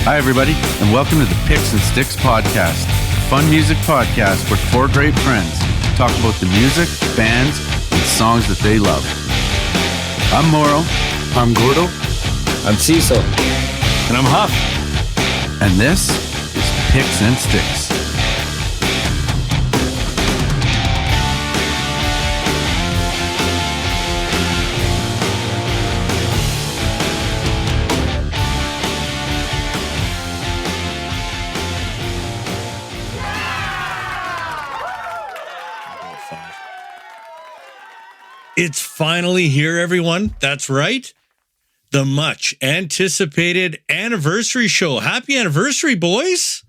Hi, everybody, and welcome to the Picks and Sticks podcast, a fun music podcast where four great friends talk about the music, bands, and songs that they love. I'm Moro. I'm Gordo. I'm Cecil. And I'm Huff. And this is Picks and Sticks. It's finally here, everyone. That's right. The much anticipated anniversary show. Happy anniversary, boys.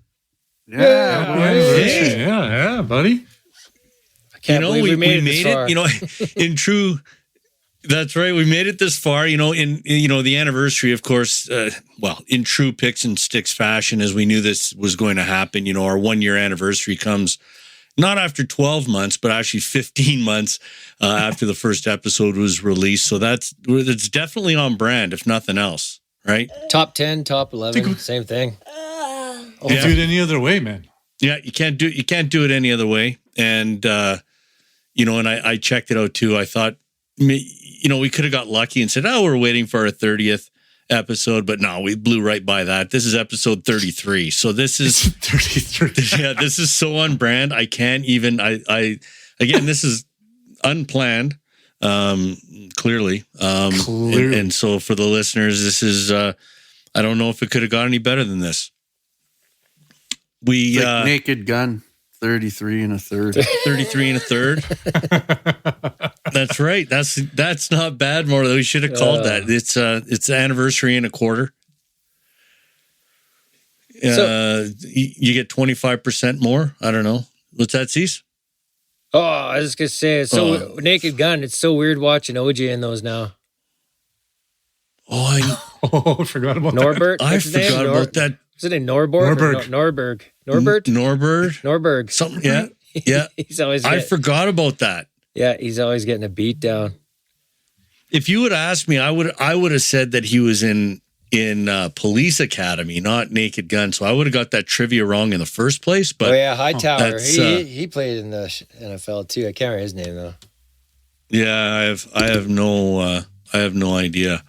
Yeah, Hey. Yeah, buddy. I can't believe we made it. In true, that's right. We made it this far. In the anniversary, of course. In true Picks and Sticks fashion, as we knew this was going to happen. Our 1 year anniversary comes not after 12 months, but actually 15 months after the first episode was released. So it's definitely on brand, if nothing else, right? Top 10, top 11, same thing. Do it any other way, man. Yeah, you can't do it any other way. And and I checked it out too. I thought, we could have got lucky and said, we're waiting for our 30th episode, but no, we blew right by that. This is episode 33. So this is 33. Yeah, this is so on brand. I can't even again, this is unplanned, clearly. And so for the listeners, this is I don't know if it could have got any better than this. It's like Naked Gun, 33 and a third. 33 and a third. That's right. That's not bad, more. We should have called that. It's anniversary and a quarter. You get 25% more. I don't know. What's that, Cease? Oh, I was just gonna say, Naked Gun. It's so weird watching OJ in those now. I forgot about Norbert. that. I forgot about that. Is it in Norberg? Norberg. Norbert. Something. Yeah. Yeah. I forgot about that. Yeah, he's always getting a beat down. If you would ask me, I would have said that he was in Police Academy, not Naked Gun. So I would have got that trivia wrong in the first place. But Hightower. He played in the NFL too. I can't remember his name though. Yeah, I have no idea.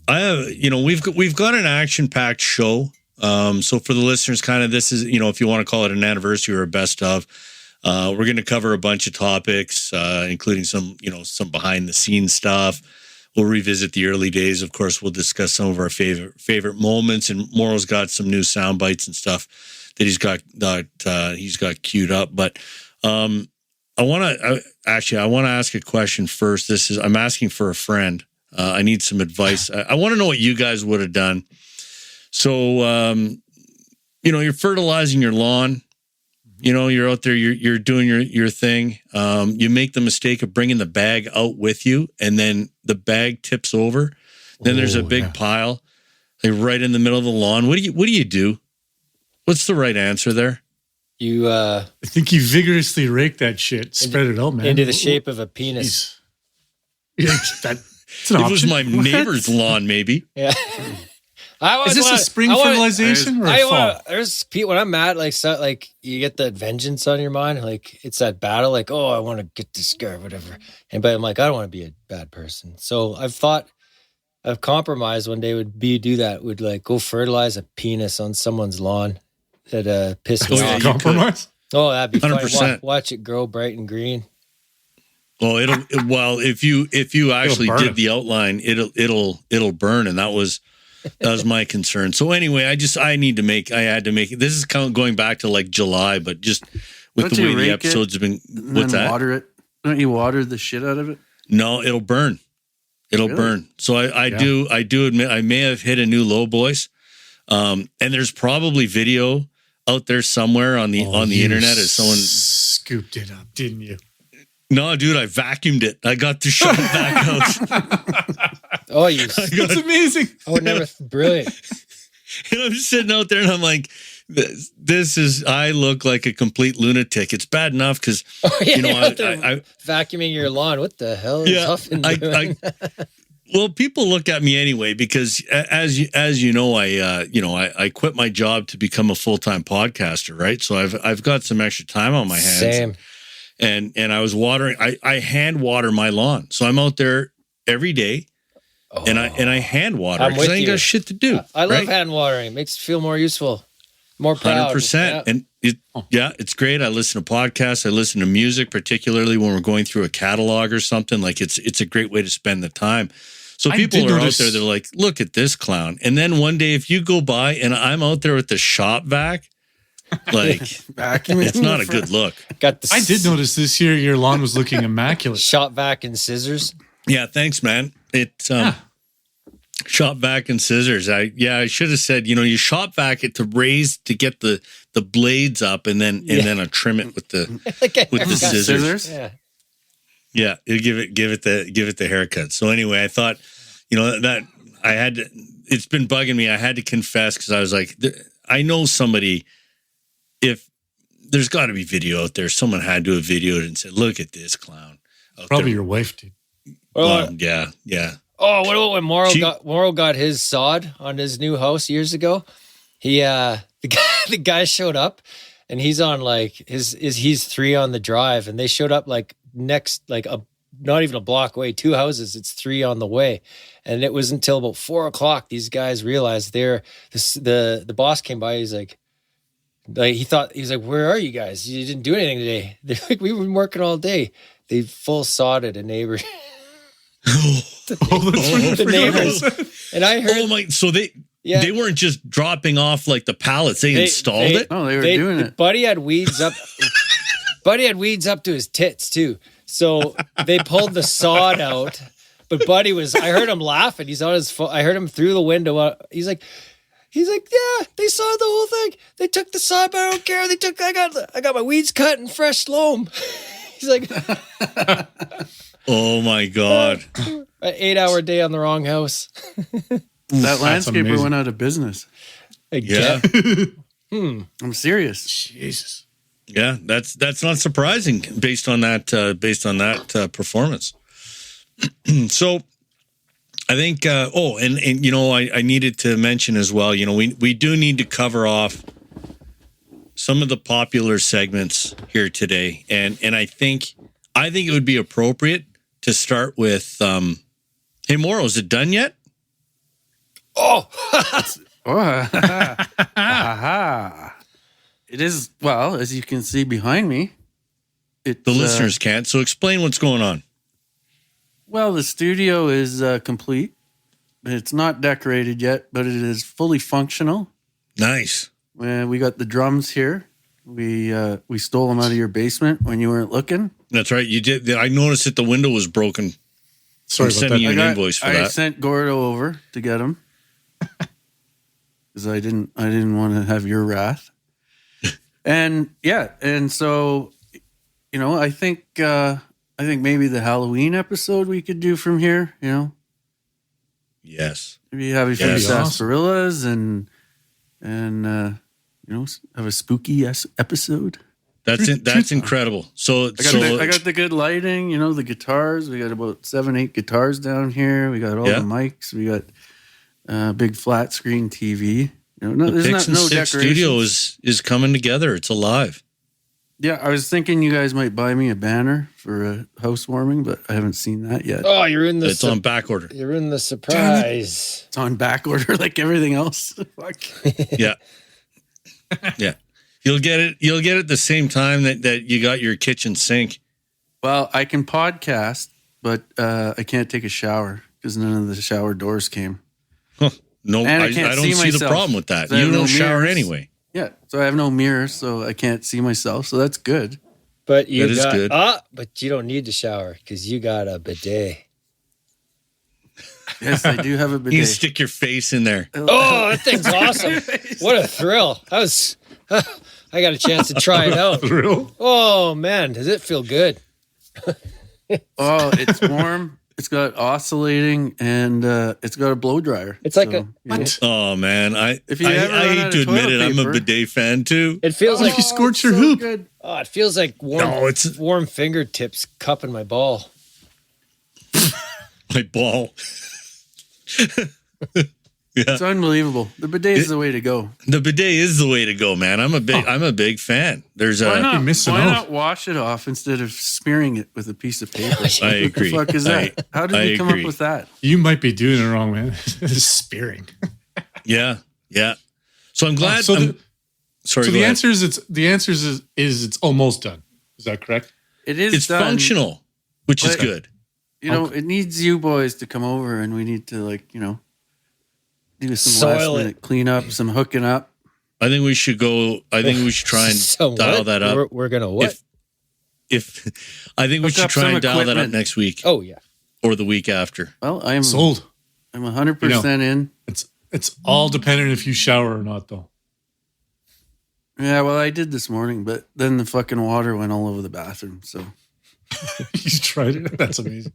We've got an action-packed show. So for the listeners, kind of this is, if you want to call it an anniversary or a best of, we're going to cover a bunch of topics, including some behind-the-scenes stuff. We'll revisit the early days. Of course, we'll discuss some of our favorite moments, and Moro's got some new sound bites and stuff that he's got queued up. But I want to ask a question first. I'm asking for a friend. I need some advice. I want to know what you guys would have done. So, you're fertilizing your lawn. You're out there, you're doing your thing. You make the mistake of bringing the bag out with you, and then the bag tips over. Then there's a big pile, right in the middle of the lawn. What do you do? What's the right answer there? I think you vigorously rake that shit, spread it out, man. Into the shape of a penis. Yeah, it was my neighbor's lawn, maybe. Yeah. Is this a spring fertilization or a fall? When I'm mad, you get that vengeance on your mind, it's that battle, I want to get this guy, or whatever. But I'm like, I don't want to be a bad person. So I've thought of compromise one day would go fertilize a penis on someone's lawn that piss me off. Compromise? Oh, that'd be 100%. fun. Watch it grow bright and green. Well, if you actually did the outline, it'll burn, and that was my concern. So anyway, I had to make it. This is going back to July, but just with the way the episodes have been. What's that? Water it. Don't you water the shit out of it? No, it'll burn. It'll burn. So I do admit I may have hit a new low, boys. And there's probably video out there somewhere on the internet as someone scooped it up, didn't you? No, dude, I vacuumed it. I got to shove it back out. That's amazing. Brilliant. And I'm sitting out there and I'm like, I look like a complete lunatic. It's bad enough because, I vacuuming your lawn. What the hell is Huffin doing? Well, people look at me anyway because as you know, I quit my job to become a full-time podcaster, right? So I've got some extra time on my hands. Same. And I was watering. I hand water my lawn, so I'm out there every day, and I hand water I'm because with I ain't you. got shit to do. I love right? hand watering. It makes you feel more useful, more proud. 100%. And it's great. I listen to podcasts. I listen to music, particularly when we're going through a catalog or something. Like it's a great way to spend the time. So people are out there, they're like, look at this clown. And then one day, if you go by and I'm out there with the shop vac, like, it's not a good look. I did notice this year your lawn was looking immaculate. Shop vac and scissors. Yeah, thanks, man. It's shop vac and scissors. I should have said, you shop vac it to get the blades up and then I trim it with the scissors. Yeah, you give it the haircut. So anyway, I thought, that I had to. It's been bugging me. I had to confess because I was like, I know somebody. If there's got to be video out there, someone had to have videoed it and said, "Look at this clown." Probably your wife did. Well, yeah. Oh, what about when Morrow got his sod on his new house years ago? He the guy showed up and he's on like he's 3 on the drive and they showed up like next not even a block away, 2 houses, it's 3 on the way. And it was until about 4:00 these guys realized the boss came by, he's like he's like, where are you guys? You didn't do anything today. They're like, we've been working all day. They full sodded a neighbor. The neighbors. And I heard so they weren't just dropping off like the pallets, they installed it. Oh, they were doing it. Buddy had weeds up to his tits too. So they pulled the sod out. But Buddy I heard him laughing. He's on his phone. I heard him through the window. He's like, yeah, they sawed the whole thing. They took the sod, but I don't care. I got my weeds cut and fresh loam. He's like, oh my God. An 8-hour day on the wrong house. That landscaper went out of business. Yeah. I'm serious. Jesus. Yeah, that's not surprising based on that performance. So I think I needed to mention as well, we do need to cover off some of the popular segments here today. And I think it would be appropriate to start with hey Morrow, is it done yet? It is, well, as you can see behind me. The listeners can't. So explain what's going on. Well, the studio is complete. It's not decorated yet, but it is fully functional. Nice. We got the drums here. We stole them out of your basement when you weren't looking. That's right. You did. I noticed that the window was broken. Sorry I'm sending you an invoice for that. I sent Gordo over to get them because I didn't want to have your wrath. And so I think maybe the Halloween episode we could do from here. Yes. Maybe have a few sarsaparillas and have a spooky episode. That's incredible. So I got the good lighting, the guitars. We got about 7-8 guitars down here. We got all the mics. We got big flat screen TV. There's no decorations. Studio is coming together. It's alive. Yeah, I was thinking you guys might buy me a banner for a housewarming, but I haven't seen that yet. Oh, you're in the. It's on back order. You're in the surprise. It's on back order like everything else. Fuck. Yeah. Yeah. You'll get it the same time that you got your kitchen sink. Well, I can podcast, but I can't take a shower because none of the shower doors came. Huh. No, I don't see the problem with that. You don't shower anyway. Yeah, so I have no mirrors, so I can't see myself. So that's good. But but you don't need to shower because you got a bidet. Yes, I do have a bidet. You can stick your face in there. Oh, that thing's awesome! What a thrill! I got a chance to try it out. Oh man, does it feel good? Oh, it's warm. It's got oscillating and it's got a blow dryer. It's like Oh man, I hate to admit it. I'm a bidet fan too. It feels like you scorched your hoop. Good. Oh, it feels like warm fingertips cupping my ball. My ball. It's unbelievable. The bidet is the way to go. The bidet is the way to go, man. I'm a big fan. There's Why a not wash it off instead of smearing it with a piece of paper? I agree. What the fuck is that? How did you come up with that? You might be doing it wrong, man. Spearing. Yeah. So I'm glad. So the answer is it's almost done. Is that correct? It is. It's done, functional, which is good. You know, it needs you boys to come over, and we need to do some last minute cleanup, some hooking up. I think we should go. I think we should try and dial that up. We're gonna what? If I think we should try and dial that up next week. Oh yeah, or the week after. Well, I'm sold. I'm 100% in. It's all dependent if you shower or not, though. Yeah, well, I did this morning, but then the fucking water went all over the bathroom. So you tried it. That's amazing.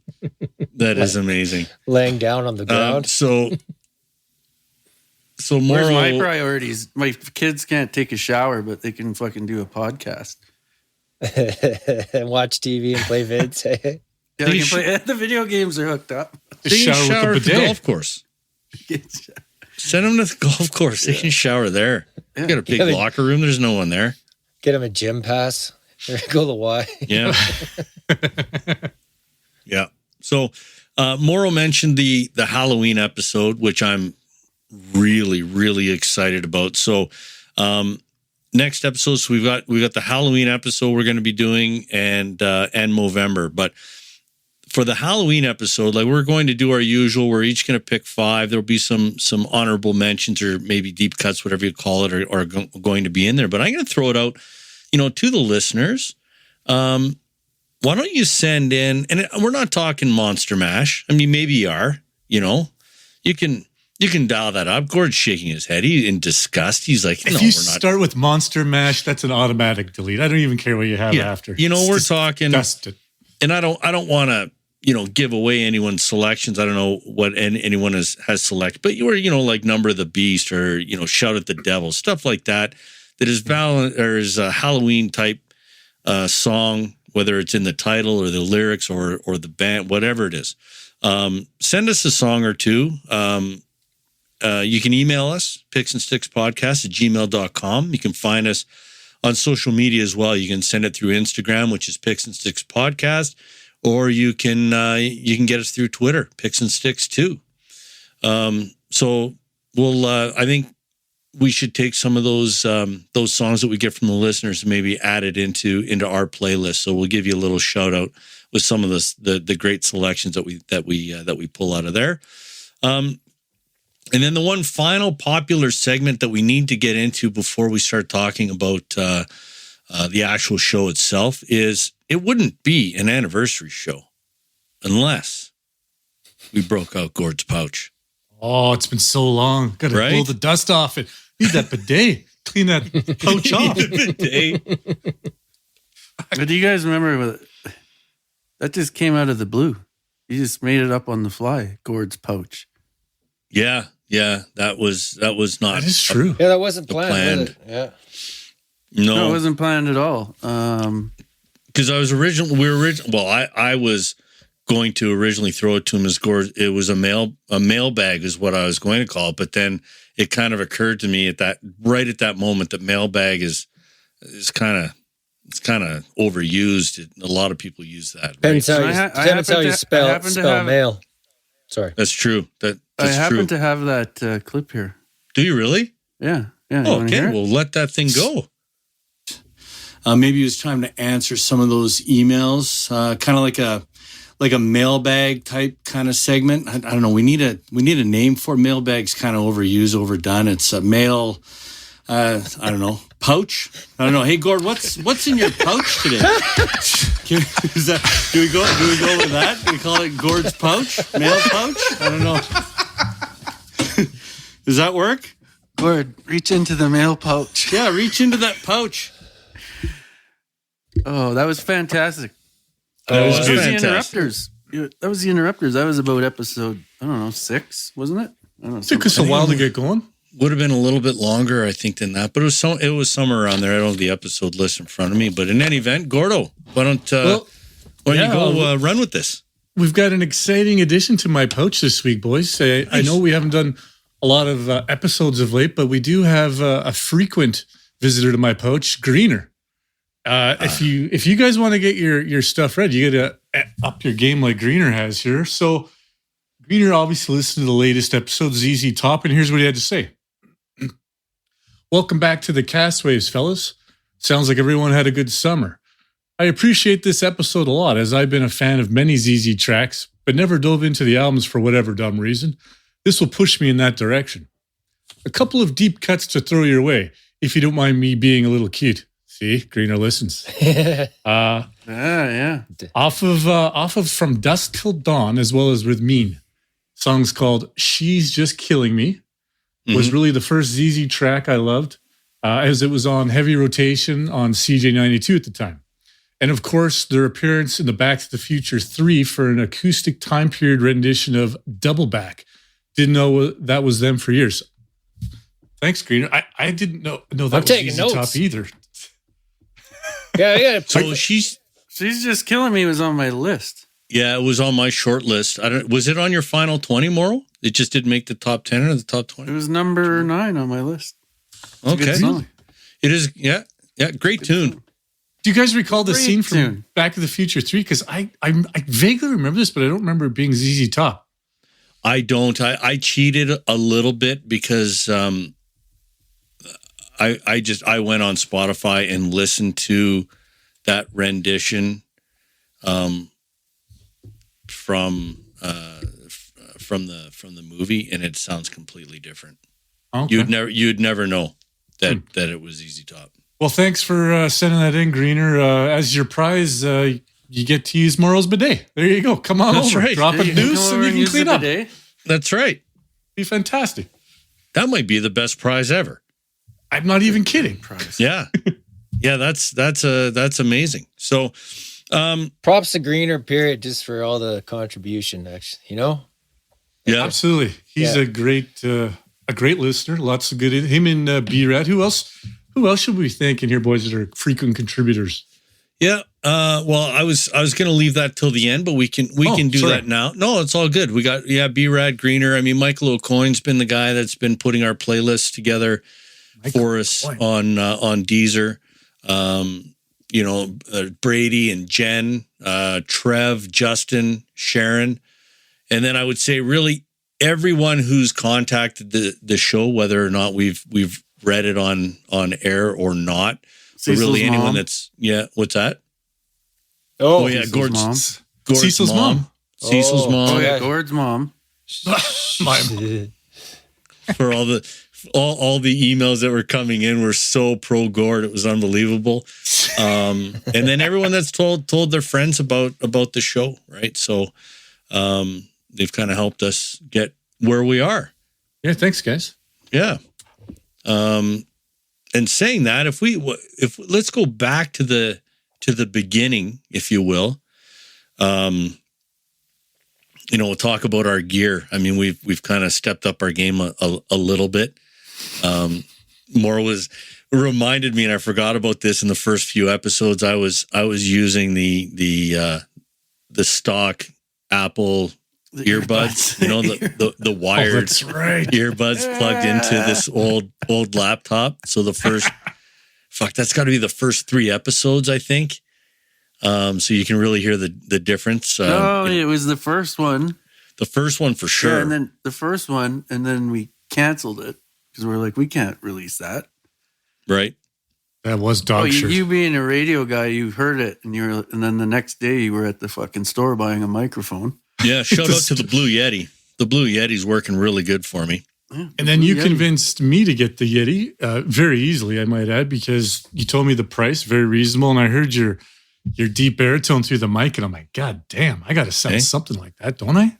That is amazing. Laying down on the ground. So where's moral, my priorities? My kids can't take a shower, but they can fucking do a podcast and watch TV and play vids. Yeah, they can play. The video games are hooked up. They can shower at the golf course. Send them to the golf course. They can shower there. Yeah. You got a big locker room. There's no one there. Get them a gym pass. Go the Y. Yeah. Yeah. So, Morrow mentioned the Halloween episode, which I'm really, really excited about. So, next episode, so we've got the Halloween episode we're going to be doing and Movember. But for the Halloween episode, like we're going to do our usual. We're each going to pick 5. There'll be some honorable mentions or maybe deep cuts, whatever you call it, are going to be in there. But I'm going to throw it out, to the listeners. Why don't you send in? And we're not talking Monster Mash. I mean, maybe you are. You can dial that up. Gord's shaking his head. He's in disgust. He's like, if you start with Monster Mash, that's an automatic delete. I don't even care what you have after. We're talking. Disgusted. And I don't want to. Give away anyone's selections. I don't know what anyone has selected, but you were, like Number of the Beast or, Shout at the Devil, stuff like that is a Halloween type song, whether it's in the title or the lyrics or the band, whatever it is. Send us a song or two. You can email us, picksandstickspodcast@gmail.com. You can find us on social media as well. You can send it through Instagram, which is Picks and Sticks Podcast. Or you can get us through Twitter, Picks and Sticks too. So we'll I think we should take some of those songs that we get from the listeners and maybe add it into our playlist. So we'll give you a little shout out with some of the great selections that we pull out of there. And then the one final popular segment that we need to get into before we start talking about the actual show itself is. It wouldn't be an anniversary show unless we broke out Gord's pouch. Oh, it's been so long. Got to blow the dust off it. Need that bidet. Clean that pouch off. But do you guys remember that just came out of the blue? You just made it up on the fly, Gord's pouch. Yeah, that was not. That is true. Yeah, that wasn't planned. Was it? Yeah. No, it wasn't planned at all. Because I was I was going to originally throw it to him as Gord. It was a mailbag is what I was going to call it, but then it kind of occurred to me at that moment that mailbag is kind of overused. A lot of people use that. Depends how you spell mail. Sorry, that's true. I happen to have that clip here. Do you really? Yeah. Oh, okay, we'll let that thing go. Maybe it was time to answer some of those emails, kind of like a mailbag type kind of segment. I don't know. We need a name for it. Mailbag's kind of overused, overdone. It's a mail. I don't know, pouch. I don't know. Hey, Gord, what's in your pouch today? Do we go with that? Do we call it Gord's pouch? Mail pouch? I don't know. Does that work? Gord, reach into the mail pouch. Yeah, reach into that pouch. Oh, that was fantastic. That was the Interrupters. That was the Interrupters. That was about episode, 6, wasn't it? I don't know. It took us a while to get going. Would have been a little bit longer, I think, than that. But it was somewhere around there. I don't have the episode list in front of me. But in any event, Gordo, why don't you go run with this? we've got an exciting addition to my pouch this week, boys. I know we haven't done a lot of episodes of late, but we do have a frequent visitor to my pouch, Greener. If you guys want to get your stuff ready, you got to up your game like Greener has here. So Greener obviously listened to the latest episode, ZZ Top, and here's what he had to say. Welcome back to the Castwaves, fellas. Sounds like everyone had a good summer. I appreciate this episode a lot, as I've been a fan of many ZZ tracks, but never dove into the albums for whatever dumb reason. This will push me in that direction. A couple of deep cuts to throw your way, if you don't mind me being a little cute. See, Greener listens. Yeah. Off of From Dusk Till Dawn, as well as with Mean. Song's called She's Just Killing Me. Was really the first ZZ track I loved, as it was on heavy rotation on CJ92 at the time. And of course, their appearance in the Back to the Future 3 for an acoustic time period rendition of Double Back. Didn't know that was them for years. Thanks, Greener. I didn't know that was ZZ Top either. Yeah. So She's Just Killing Me was on my list. Yeah, it was on my short list. Was it on your final 20, Morrow? It just didn't make the top 10 or the top 20? It was number 9 on my list. It's okay. a good song. It is, yeah, great tune. Song. Do you guys recall the Great scene from tune. Back to the Future 3? Because I vaguely remember this, but I don't remember it being ZZ Top. I don't. I cheated a little bit because I went on Spotify and listened to that rendition from the movie, and it sounds completely different. Okay. You'd never know that it was ZZ Top. Well, thanks for sending that in, Greener. As your prize, you get to use Morrow's bidet. There you go. Come on That's over. right. Drop a deuce and you can clean up. That's right. Be fantastic. That might be the best prize ever. I'm not even kidding. Yeah. Yeah, that's amazing. So props to Greener, period, just for all the contribution, actually, yeah. Absolutely. He's a great listener. Lots of good him and B-Rad. Who else should we be thanking here, boys, that are frequent contributors? Yeah. Well, I was going to leave that till the end, but we can do that now. No, it's all good. We got B-Rad, Greener. I mean, Michael O'Coin's been the guy that's been putting our playlists together for us on Deezer. Brady and Jen, Trev, Justin, Sharon, and then I would say really everyone who's contacted the show, whether or not we've read it on air or not. Cecil's really anyone mom. That's what's that? Oh, yeah, Cecil's Gord's Cecil's mom. Cecil's mom. Oh yeah, Gord's mom. For all the emails that were coming in were so pro Gord, it was unbelievable. And then everyone that's told their friends about the show, right? So they've kind of helped us get where we are. Yeah, thanks, guys. Yeah. And saying that, if let's go back to the beginning, if you will. We'll talk about our gear. I mean, we've kind of stepped up our game a little bit. More reminded me, and I forgot about this in the first few episodes. I was using the stock Apple earbuds, the wired earbuds plugged into this old laptop. So the first, that's got to be the first 3 episodes, I think. So you can really hear the difference. It was the first one. The first one for sure. Yeah, and then the first one, and then we canceled it because we're like, we can't release that. Right. That was dog shit. You being a radio guy, you heard it, and then the next day you were at the fucking store buying a microphone. Yeah, shout out to the Blue Yeti. The Blue Yeti's working really good for me. Yeah, and then you convinced me to get the Yeti very easily, I might add, because you told me the price, very reasonable, and I heard your deep baritone through the mic, and I'm like, God damn, I got to sound something like that, don't I?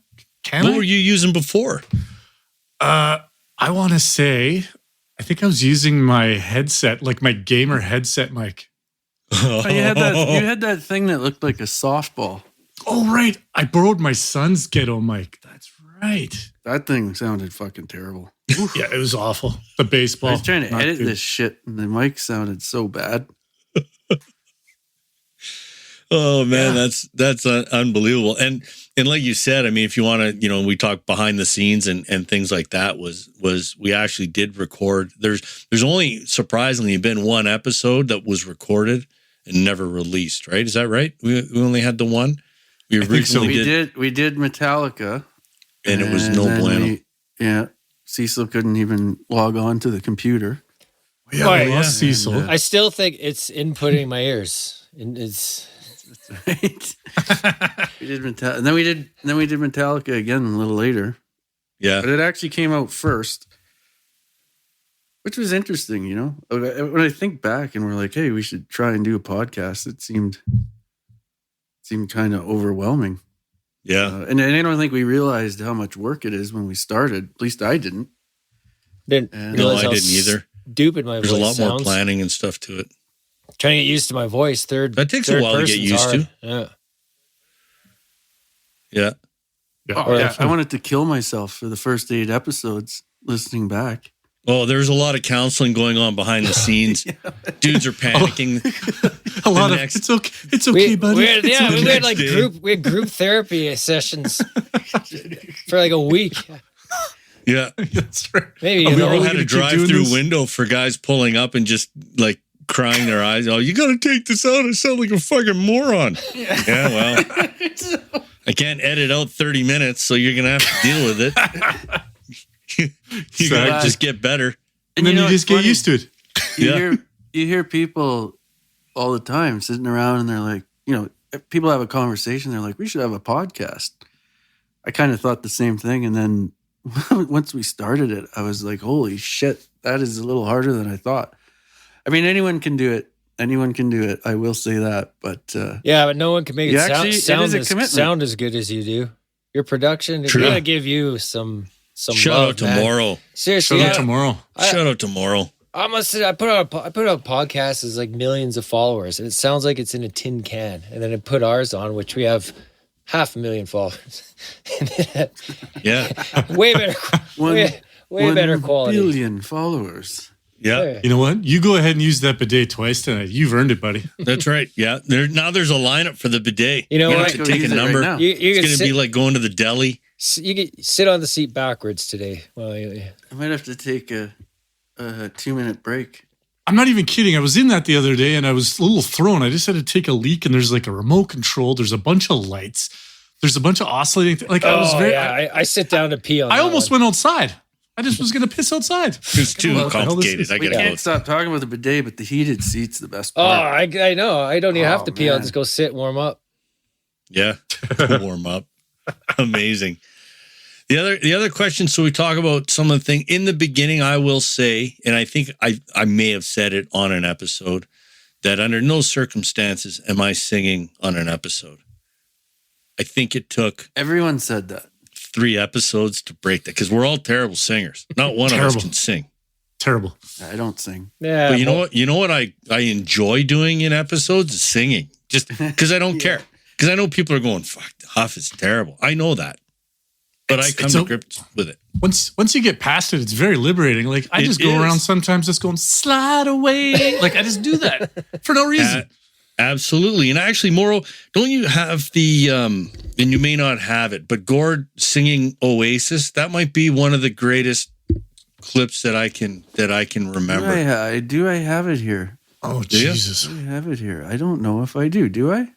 What were you using before? I want to say, I think I was using my headset, like my gamer headset mic. Oh, you had that thing that looked like a softball. Oh, right. I borrowed my son's ghetto mic. That's right. That thing sounded fucking terrible. Yeah, it was awful. The baseball. I was trying to edit this shit, and the mic sounded so bad. Oh man, that's unbelievable. And like you said, I mean, if you want to, we talk behind the scenes and things like that. Was we actually did record? There's only surprisingly been one episode that was recorded and never released. Right? Is that right? We only had the one. We originally We did Metallica, and it was no bueno. Cecil couldn't even log on to the computer. Yeah, Right, we lost yeah. Cecil. I still think it's inputting my ears. And it's Right. We did Metallica, and then we did Metallica again a little later. Yeah. But it actually came out first, which was interesting. When I think back and we're like, hey, we should try and do a podcast. It seemed kind of overwhelming. Yeah. And I don't think we realized how much work it is when we started. At least I didn't. didn't No, realize I how didn't either. stupid my There's voice a lot more sounds. planning and stuff to it. Trying to get used to my voice. That takes a while to get person's used to. hard. Yeah. Yeah. Oh, yeah. I wanted to kill myself for the first 8 episodes listening back. Oh, there's a lot of counseling going on behind the scenes. Dudes are panicking. A lot of next- it's okay, buddy. We had, It's yeah, okay. we had like Next day. group therapy sessions for like a week. Yeah. That's right. Maybe Are you we know, all We had gonna a keep doing drive-through this? window for guys pulling up and just like crying their eyes. Oh, you got to take this out. I sound like a fucking moron. Yeah, well, I can't edit out 30 minutes, so you're gonna have to deal with it. You gotta Exactly. just get better. And then you it's just get funny. used to it. Yeah. You hear people all the time sitting around and they're like, people have a conversation. They're like, we should have a podcast. I kind of thought the same thing. And then once we started it, I was like, holy shit, that is a little harder than I thought. I mean, anyone can do it. Anyone can do it. I will say that. But yeah, but no one can make You it actually- sound, it is a commitment. sound as good as you do. Your production, True. we gotta give you some Shout love, out to man. Morrow. Seriously, Shout yeah. out tomorrow. Shout out to Morrow. I must say, I put out a podcast as like millions of followers, and it sounds like it's in a tin can. And then I put ours on, which we have 500,000 followers. Yeah. way better, way better 1 quality. billion followers. Yeah. You know what? You go ahead and use that bidet twice tonight. You've earned it, buddy. That's right. Yeah. Now there's a lineup for the bidet. You know You're what? gonna have to take Use a it right number. now. You It's can gonna be like going to the deli. you can sit on the seat backwards today. Well, I might have to take a 2-minute break. I'm not even kidding. I was in that the other day and I was a little thrown. I just had to take a leak and there's like a remote control. There's a bunch of lights. There's a bunch of oscillating. Like I was very. I sit down to pee on. I that almost one. went outside. I just was going to piss outside. It's too What the hell this complicated. is? I We gotta go. can't stop talking about the bidet, but the heated seat's the best Oh, part. I know. I don't even have Oh, to pee. I'll man. just go sit, warm up. Yeah. Warm up. Amazing. The other question, so we talk about some of the thing in the beginning, I will say, and I think I may have said it on an episode, that under no circumstances am I singing on an episode. I think it took Everyone said that. 3 episodes to break that because we're all terrible singers. Not one of us Terrible. can sing. Terrible. I don't sing. Yeah, But you know what I enjoy doing in episodes is singing. Just because I don't care. Because I know people are going, fuck, Huff is terrible. I know that. But I come to grips with it. Once you get past it, it's very liberating. Like I It just go is. around sometimes just going slide away. Like I just do that for no reason. Absolutely. And actually, Morrow, don't you have the and you may not have it, but Gord singing Oasis, that might be one of the greatest clips that I can remember. Do I have it here? Oh Do you? Jesus! Do I have it here? I don't know if I do. Do I?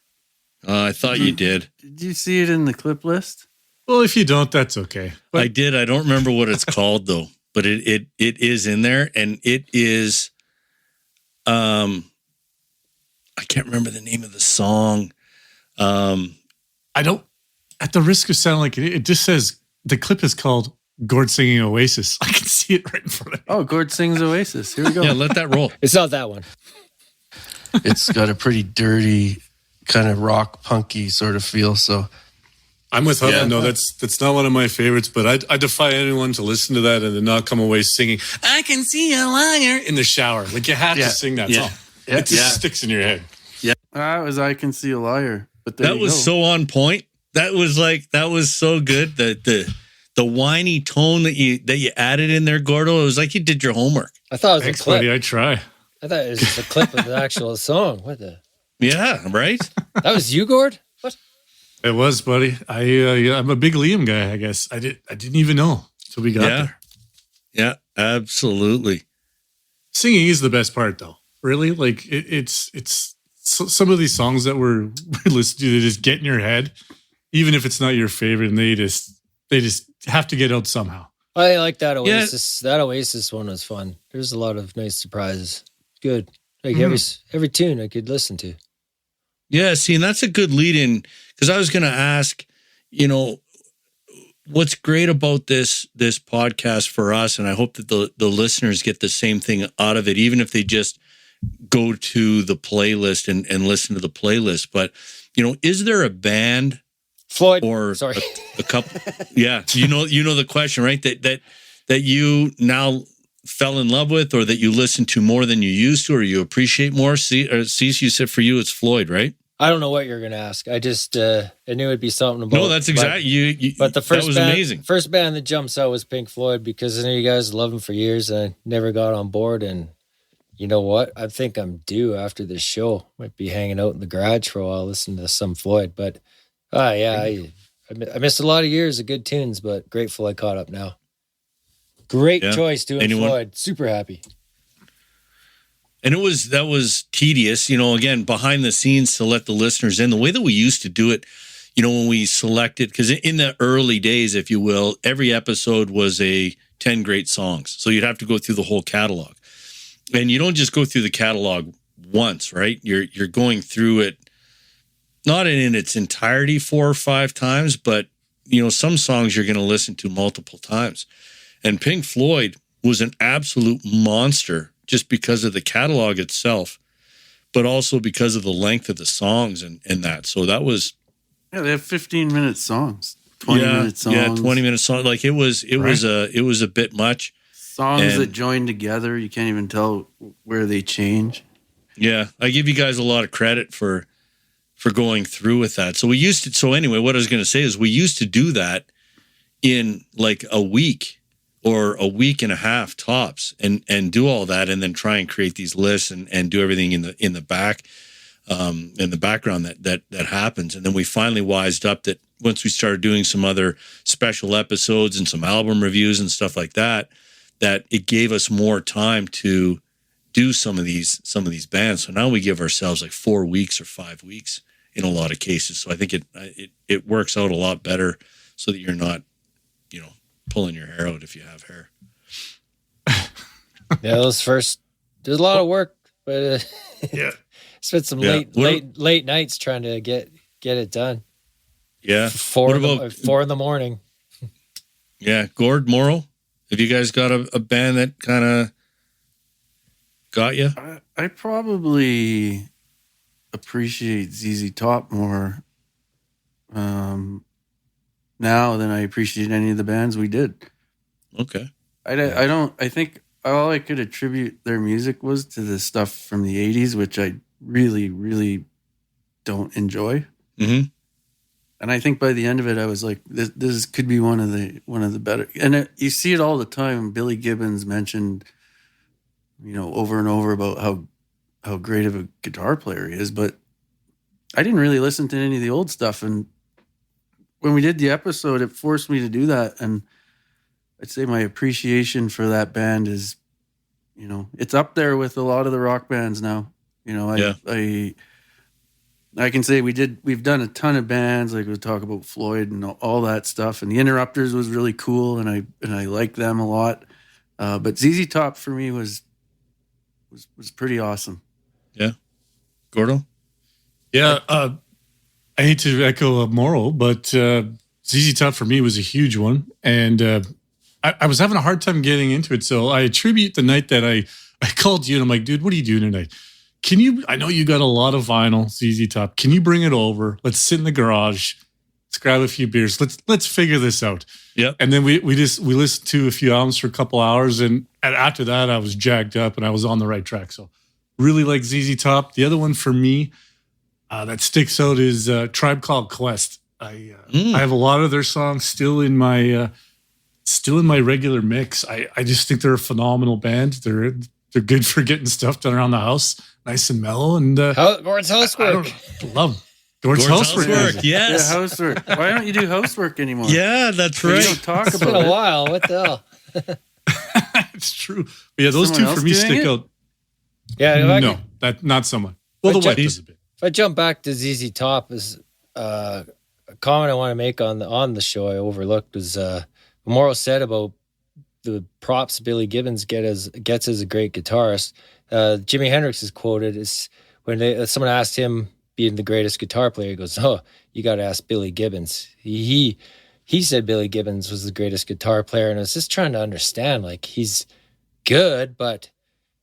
I thought you did. Did you see it in the clip list? Well, if you don't, that's okay. I did. I don't remember what it's called though, but it is in there, and it is I can't remember the name of the song. I don't. At the risk of sounding like it just says the clip is called Gord singing Oasis. I can see it right in front of me. Oh, Gord sings Oasis. Here we go. Yeah, let that roll. it's not that one. It's got a pretty dirty, kind of rock punky sort of feel. So I'm with Huff. No, that's not one of my favorites, but I defy anyone to listen to that and then not come away singing, I can see a liar in the shower. Like you have to sing that song. It just sticks in your head. That was I Can See a Liar. But there That you was go. so on point. That was so good. The whiny tone that you added in there, Gordo. It was like you did your homework. I thought it was Thanks, a clip. buddy. I try. I thought it was just a clip of the actual song. What the? Yeah, right? That was you, Gord? What? It was, buddy. I'm a big Liam guy, I guess. I didn't even know until we got there. Yeah, absolutely. Singing is the best part, though. Really, like it's some of these songs that we're listening to, they just get in your head, even if it's not your favorite, and they just have to get out somehow. I like that Oasis. That Oasis one was fun. There's a lot of nice surprises. Good. Like every tune I could listen to. Yeah, see, and that's a good lead in, because I was going to ask, what's great about this podcast for us, and I hope that the listeners get the same thing out of it, even if they just go to the playlist and listen to the playlist. But, is there a band Floyd or sorry. a couple? Yeah, you know the question, right? That you now fell in love with, or that you listen to more than you used to, or you appreciate more? Cease, you said for you it's Floyd, right? I don't know what you're going to ask. I just I knew it'd be something about. No, that's exactly you. But the first that was band, amazing. First band that jumps out was Pink Floyd, because I know you guys love them for years, and I never got on board. And you know what? I think I'm due after this show. Might be hanging out in the garage for a while, listening to some Floyd. But I missed a lot of years of good tunes, but grateful I caught up now. Great choice doing Floyd. Super happy. And that was tedious, again, behind the scenes, to let the listeners in. The way that we used to do it, when we selected, because in the early days, if you will, every episode was a 10 great songs. So you'd have to go through the whole catalog. And you don't just go through the catalog once, right? You're going through it, not in its entirety 4 or 5 times, but, some songs you're going to listen to multiple times. And Pink Floyd was an absolute monster, just because of the catalog itself, but also because of the length of the songs and that. So that was... Yeah, they have 15-minute songs, 20-minute songs. Yeah, 20-minute songs. Like it was a bit much. Songs that join together, you can't even tell where they change. Yeah, I give you guys a lot of credit for going through with that. So anyway, what I was going to say is we used to do that in like a week or a week and a half tops, and do all that, and then try and create these lists and do everything in the background that happens. And then we finally wised up that once we started doing some other special episodes and some album reviews and stuff like that it gave us more time to do some of these bands. So now we give ourselves like 4 weeks or 5 weeks in a lot of cases. So I think it works out a lot better, so that you're not, pulling your hair out if you have hair. Yeah, there's a lot of work, but spent some late nights trying to get it done. Yeah. 4 in the morning. Yeah. Gord, Morrow, have you guys got a band that kind of got you? I probably appreciate ZZ Top more now than I appreciate any of the bands we did. Okay. I think all I could attribute their music was to the stuff from the 80s, which I really, really don't enjoy. Mm-hmm. And I think by the end of it, I was like, this could be one of the better. And you see it all the time. Billy Gibbons mentioned, over and over about how great of a guitar player he is, but I didn't really listen to any of the old stuff. And when we did the episode, it forced me to do that. And I'd say my appreciation for that band is, it's up there with a lot of the rock bands now. I can say we've done a ton of bands, like we talk about Floyd and all that stuff. And the Interrupters was really cool, and I like them a lot. But ZZ Top for me was pretty awesome. Yeah. Gordo? Yeah, I hate to echo Morrow, but ZZ Top for me was a huge one. And I was having a hard time getting into it. So I attribute the night that I called you and I'm like, dude, what are you doing tonight? I know you got a lot of vinyl, ZZ Top. Can you bring it over? Let's sit in the garage. Let's grab a few beers. Let's figure this out. Yep. And then we listened to a few albums for a couple hours. And after that, I was jacked up and I was on the right track. So really like ZZ Top. The other one for me, that sticks out is Tribe Called Quest. I have a lot of their songs still in my regular mix. I just think they're a phenomenal band. They're good for getting stuff done around the house. nice and mellow. And Gord's housework. love Gord's housework. Yes. Yeah, housework. Why don't you do housework anymore? Yeah, that's You right. don't talk It's been about a it. while. What the hell? It's true. But yeah, those Someone two for else me doing stick it? out. Yeah, if I, No, that not someone. Well, the But wife Jeff- does a bit. if I jump back to ZZ Top, is a comment I want to make on the show I overlooked was Morrow said about the props Billy Gibbons gets as a great guitarist. Jimi Hendrix is quoted as when someone asked him being the greatest guitar player, he goes, "Oh, you got to ask Billy Gibbons." He said Billy Gibbons was the greatest guitar player, and I was just trying to understand, like, he's good, but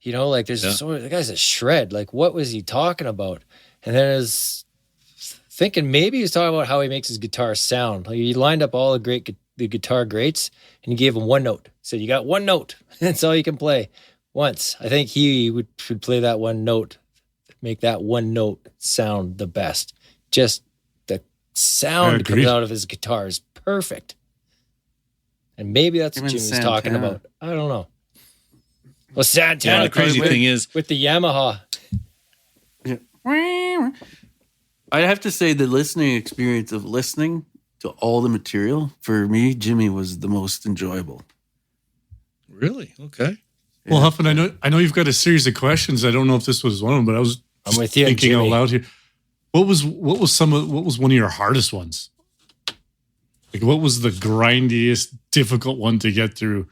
like there's the guy's a shred. Like, what was he talking about? And then I was thinking maybe he was talking about how he makes his guitar sound. Like, he lined up all the guitar greats, and he gave him one note. Said, "You got one note. That's all you can play once." I think he should play that one note, make that one note sound the best. Just the sound that comes out of his guitar is perfect. And maybe that's what Even Jimmy's talking Santana. about. I don't know. Well, Santana, Yeah, the crazy with, thing is, with the Yamaha. Yeah. I'd have to say the listening experience of listening to all the material, for me, Jimmy was the most enjoyable. really? Okay. Well, Huffman, I know you've got a series of questions. I don't know if this was one of them, but I was I'm with you, thinking out Jimmy. loud here. What was one of your hardest ones? Like, what was the grindiest, difficult one to get through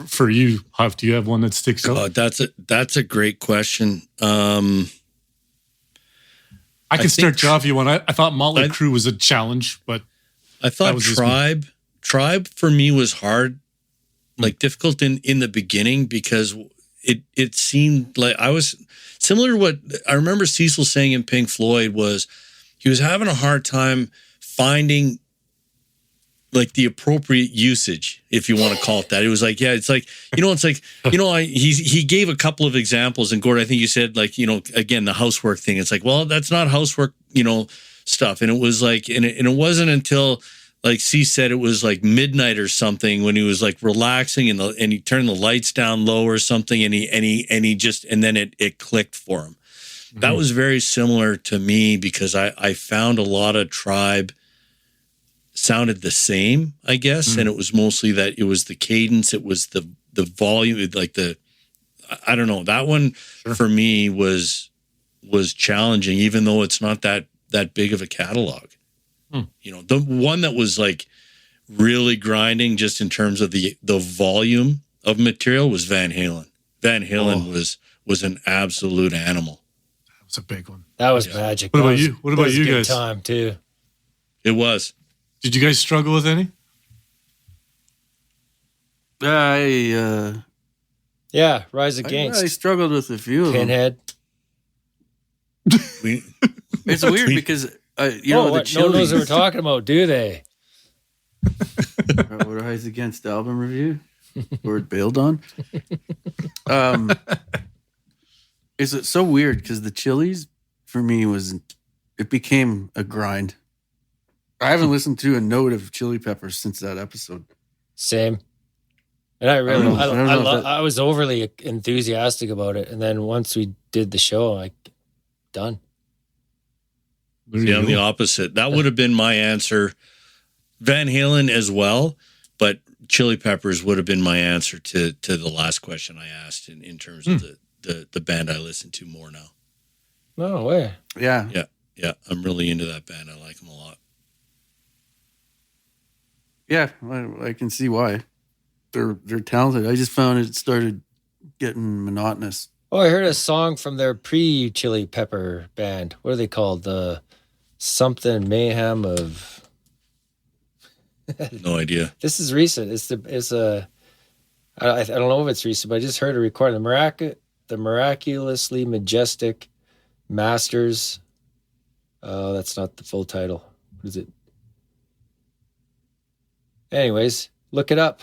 for you, Huff? Do you have one that sticks out? That's a great question. I can think start you off if you want. I thought Motley Crue was a challenge, but I thought was just me. Tribe for me was hard, like difficult in the beginning, because it seemed like I was similar to what I remember Cecil saying in Pink Floyd was he was having a hard time finding like the appropriate usage, if you want to call it that. It was like, it's like, he gave a couple of examples, and Gord, I think you said, like, again, the housework thing. It's like, well, that's not housework, stuff. And it was like, and it wasn't until, like C said, it was like midnight or something when he was like relaxing and he turned the lights down low or something, and then it clicked for him. Mm-hmm. That was very similar to me, because I found a lot of Tribe sounded the same, I guess. And it was mostly that it was the cadence, it was the volume, like I don't know, that one for me was challenging, even though it's not that big of a catalog. The one that was like really grinding just in terms of the volume of material was Van Halen. Van Halen was an absolute animal. that was a big one. That was magic. What That about was- you? What that about was a you good guys? time too. It was. Did you guys struggle with any? I Rise Against. struggled with a few of them. Pinhead. We, It's weird because the No one knows Chili's what we're talking about, do they? Rise Against album review, Lord bailed on. Is it so weird because the Chili's for me it became a grind. I haven't listened to a note of Chili Peppers since that episode. Same. And I really, I don't know if that- I was overly enthusiastic about it, and then once we did the show, done. There you See, I'm go. the opposite. That would have been my answer. Van Halen as well, but Chili Peppers would have been my answer to the last question I asked in terms of the band I listen to more now. No way. Yeah. Yeah, I'm really into that band. I like them a lot. Yeah, I can see why. They're talented. I just found it started getting monotonous. Oh, I heard a song from their pre-Chili Pepper band. What are they called? The something mayhem of. No idea. This is recent. I don't know if it's recent, but I just heard a recording. The Miraculously Majestic Masters. Oh, that's not the full title. What is it? Anyways, look it up.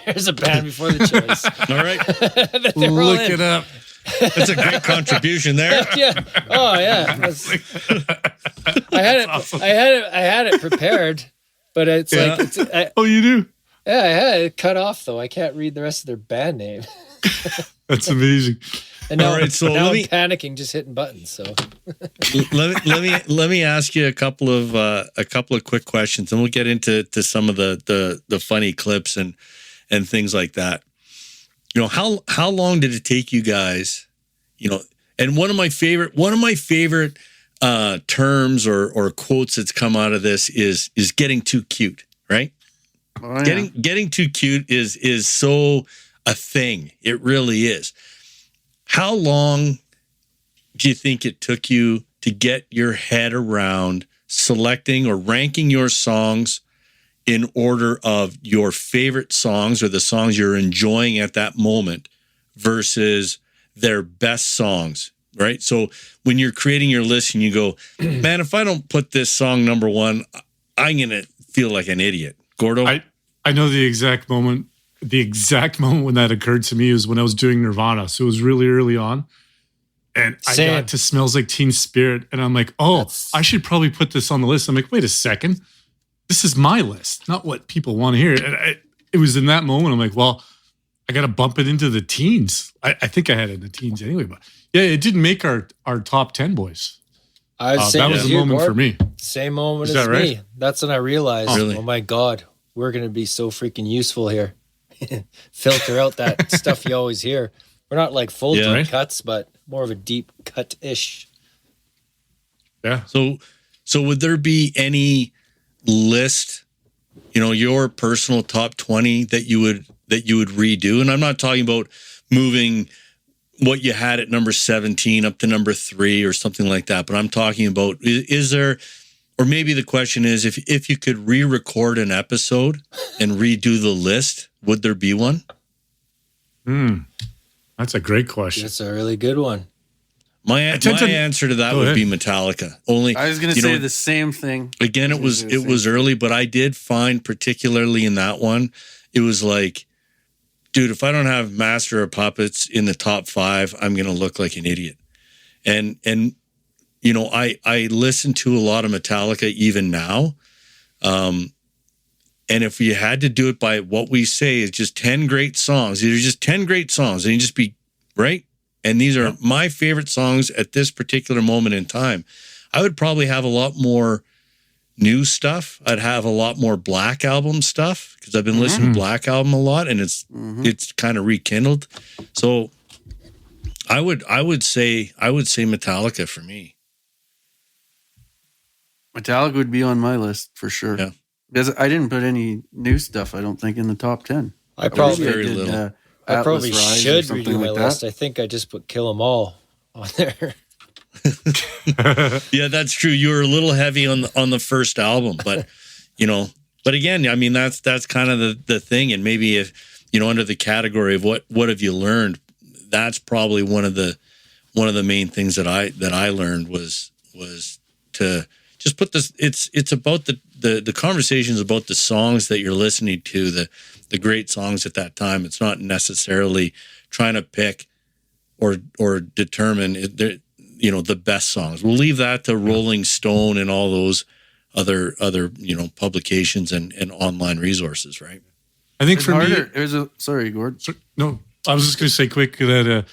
There's a band before the Chili's. All right. They're all Look in. it up. That's a great contribution there. Yeah. Oh yeah. I had it prepared, but it's like Oh, you do? I had it cut off though. I can't read the rest of their band name. That's amazing. And now, All right, so now let I'm me- panicking, just hitting buttons. So let me ask you a couple of quick questions, and we'll get into some of the funny clips and things like that. You know, how long did it take you guys? You know, and one of my favorite terms or quotes that's come out of this is getting too cute, right? Oh, yeah. Getting too cute is so a thing. It really is. How long do you think it took you to get your head around selecting or ranking your songs in order of your favorite songs or the songs you're enjoying at that moment versus their best songs, right? So when you're creating your list and you go, man, if I don't put this song number one, I'm going to feel like an idiot. Gordo? I know the exact moment. The exact moment when that occurred to me was when I was doing Nirvana. So it was really early on. And Same. I got to Smells Like Teen Spirit. And I'm like, oh, That's- I should probably put this on the list. I'm like, wait a second. This is my list, not what people want to hear. And it was in that moment. I'm like, well, I got to bump it into the teens. I think I had it in the teens anyway. But yeah, it didn't make our top 10, boys. I was saying That was to the you, moment Gord, for me. Same moment Is as that right? me. That's when I realized, Really? oh my God, we're going to be so freaking useful here. Filter out that stuff you always hear. We're not like full Yeah. deep Right. cuts, but more of a deep cut-ish. Yeah. So would there be any list, you know, your personal top 20 that you would redo? And I'm not talking about moving what you had at number 17 up to number 3 or something like that, but I'm talking about is there, or maybe the question is if you could re-record an episode and redo the list, would there be one? That's a great question. That's a really good one. My tend to- answer to that Go would ahead. be Metallica. Only I was going to you say know, the same thing. Again, it was early, but I did find particularly in that one, it was like, dude, if I don't have Master of Puppets in the top 5, I'm gonna look like an idiot. And you know, I listen to a lot of Metallica even now. And if you had to do it by what we say is just 10 great songs, these are just 10 great songs, and you just be right. And these are my favorite songs at this particular moment in time. I would probably have a lot more new stuff. I'd have a lot more Black Album stuff because I've been listening to Black Album a lot, and it's kind of rekindled. So I would say Metallica for me. Metallica would be on my list for sure. Yeah. Because I didn't put any new stuff, I don't think, in the top 10. I probably very little. I probably Atlas Rise or should something redo my like list. that. I think I just put Kill 'Em All on there. Yeah, that's true. You were a little heavy on the first album, but you know, but again, I mean that's kind of the thing. And maybe if you know, under the category of what have you learned, that's probably one of the main things that I learned was to just put this. It's about the conversations about the songs that you're listening to, the great songs at that time. It's not necessarily trying to pick or determine you know, the best songs. We'll leave that to Rolling Stone and all those other you know, publications and online resources, right? I think It's for harder. me, Sorry, Gord. no, I was just going to say quick that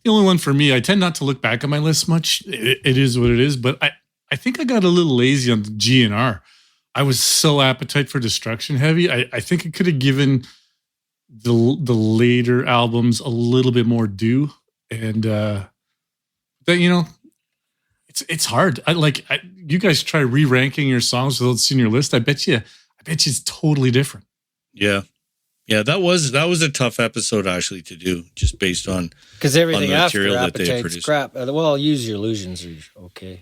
the only one for me, I tend not to look back at my list much. It is what it is, but I think I got a little lazy on the GNR. I was so Appetite for Destruction heavy. I think I could have given the later albums a little bit more due, and that, you know, it's hard. You guys try re-ranking your songs without seeing your list. I bet you it's totally different. Yeah. That was a tough episode actually to do, just based on Because everything the after material that they Appetite's produced. crap. Well, Use Your Illusions are okay.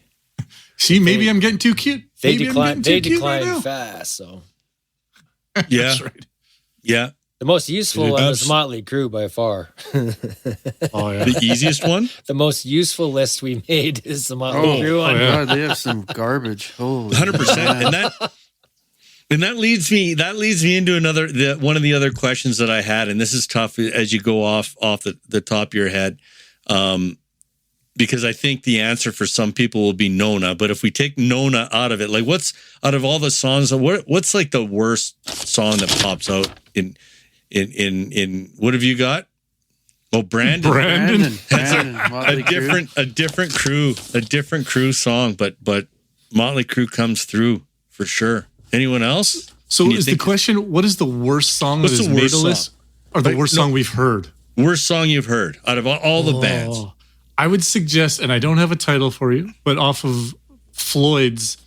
See, maybe I'm getting too cute. They Maybe I'm decline. getting They too cute right decline now. fast. So yeah, That's right. yeah. the most useful one was Abs- Motley Crue by far. Oh yeah. The easiest one. The most useful list we made is the Motley Oh, Crue one. yeah. God, they have some garbage. Holy 100%. And that leads me into one of the other questions that I had, and this is tough as you go off the top of your head, because I think the answer for some people will be Nona. But if we take Nona out of it, like what's out of all the songs, what's like the worst song that pops out in what have you got? Oh, Brandon. Brandon. Motley Crue. A different crew song, but Motley Crue comes through for sure. Anyone else? So Can you is the think- question, what is the worst song that What's has the made worst a list? Or the Wait, worst no. song we've heard? Worst song you've heard out of all the bands? Oh, I would suggest, and I don't have a title for you, but off of Floyd's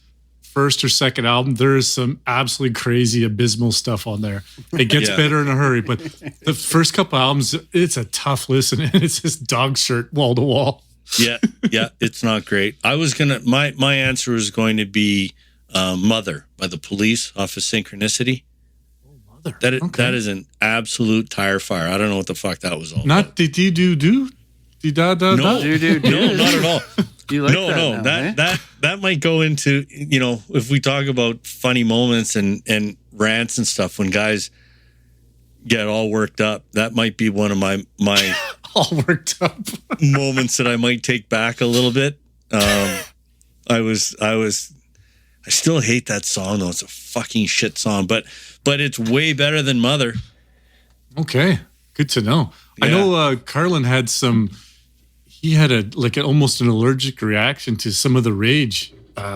first or second album, there is some absolutely crazy, abysmal stuff on there. It gets Yeah. better in a hurry, but the first couple albums, it's a tough listen, and it's just dog shirt wall to wall. Yeah, it's not great. I was gonna my answer was going to be "Mother" by the Police off of Synchronicity. Mother. That is an absolute tire fire. I don't know what the fuck that was all. Not dee dee doo doo, dee da da da. No, no, not at all. You like no, that no, now, eh? that might go into, if we talk about funny moments and rants and stuff when guys get all worked up, that might be one of my All worked up. moments that I might take back a little bit. I still hate that song though. It's a fucking shit song, but it's way better than Mother. Okay, good to know. I Yeah. know Carlin had he had almost an allergic reaction to some of the Rage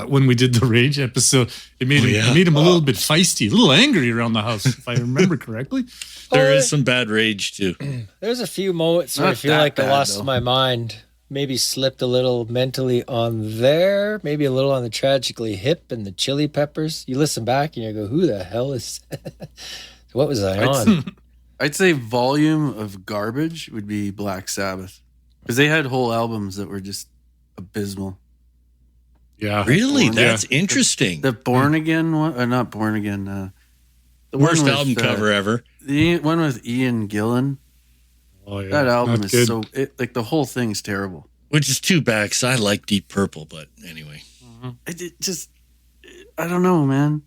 when we did the Rage episode. It made him a little bit feisty, a little angry around the house, if I remember correctly. There is some bad rage too. There's a few moments where I Not feel that like I bad, lost though. my mind. Maybe slipped a little mentally on there. Maybe a little on the Tragically Hip and the Chili Peppers. You listen back and you go, "Who the hell is?" What was I on? I'd say volume of garbage would be Black Sabbath, because they had whole albums that were just abysmal. Yeah, Really? Yeah. That's interesting. The Born Again one, not Born Again. The Worst one with, album cover ever. The one with Ian Gillan. Oh, yeah. That album Not is good. so the whole thing's terrible. Which is too bad because I like Deep Purple, but anyway. I don't know, man.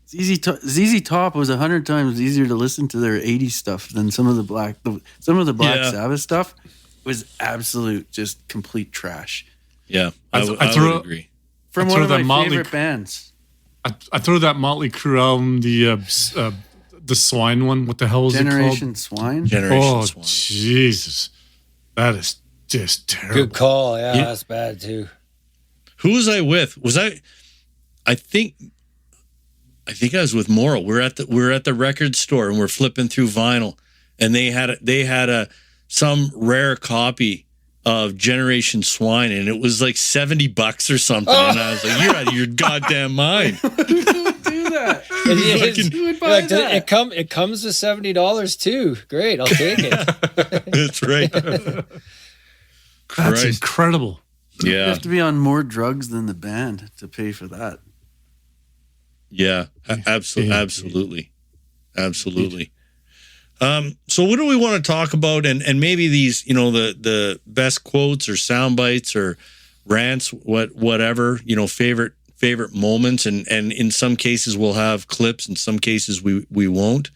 ZZ Top was 100 times easier to listen to their 80s stuff than some of the Black Yeah. Sabbath stuff was absolute, just complete trash. Yeah, I I throw- would agree. From I'd one throw of that my Motley favorite bands, I throw that Motley Crue album, the Swine one. What the hell was Generation Swine. it Generation called? Oh, Swan. Jesus, that is just terrible. Good call. Yeah, Yeah. that's bad too. Who was I with? I think I was with Moral. We're at the record store and we're flipping through vinyl, and they had some rare copy of Generation Swine, and it was like $70 or something. And I was like, "You're out of your goddamn mind." Do that. Who would buy Like, that? it comes with $70 too. Great, I'll take it. That's right. That's Christ. incredible. You Yeah, have to be on more drugs than the band to pay for that. yeah, absolutely. So what do we want to talk about? And maybe these, the best quotes or sound bites or rants, whatever, favorite moments. And in some cases we'll have clips. In some cases we won't.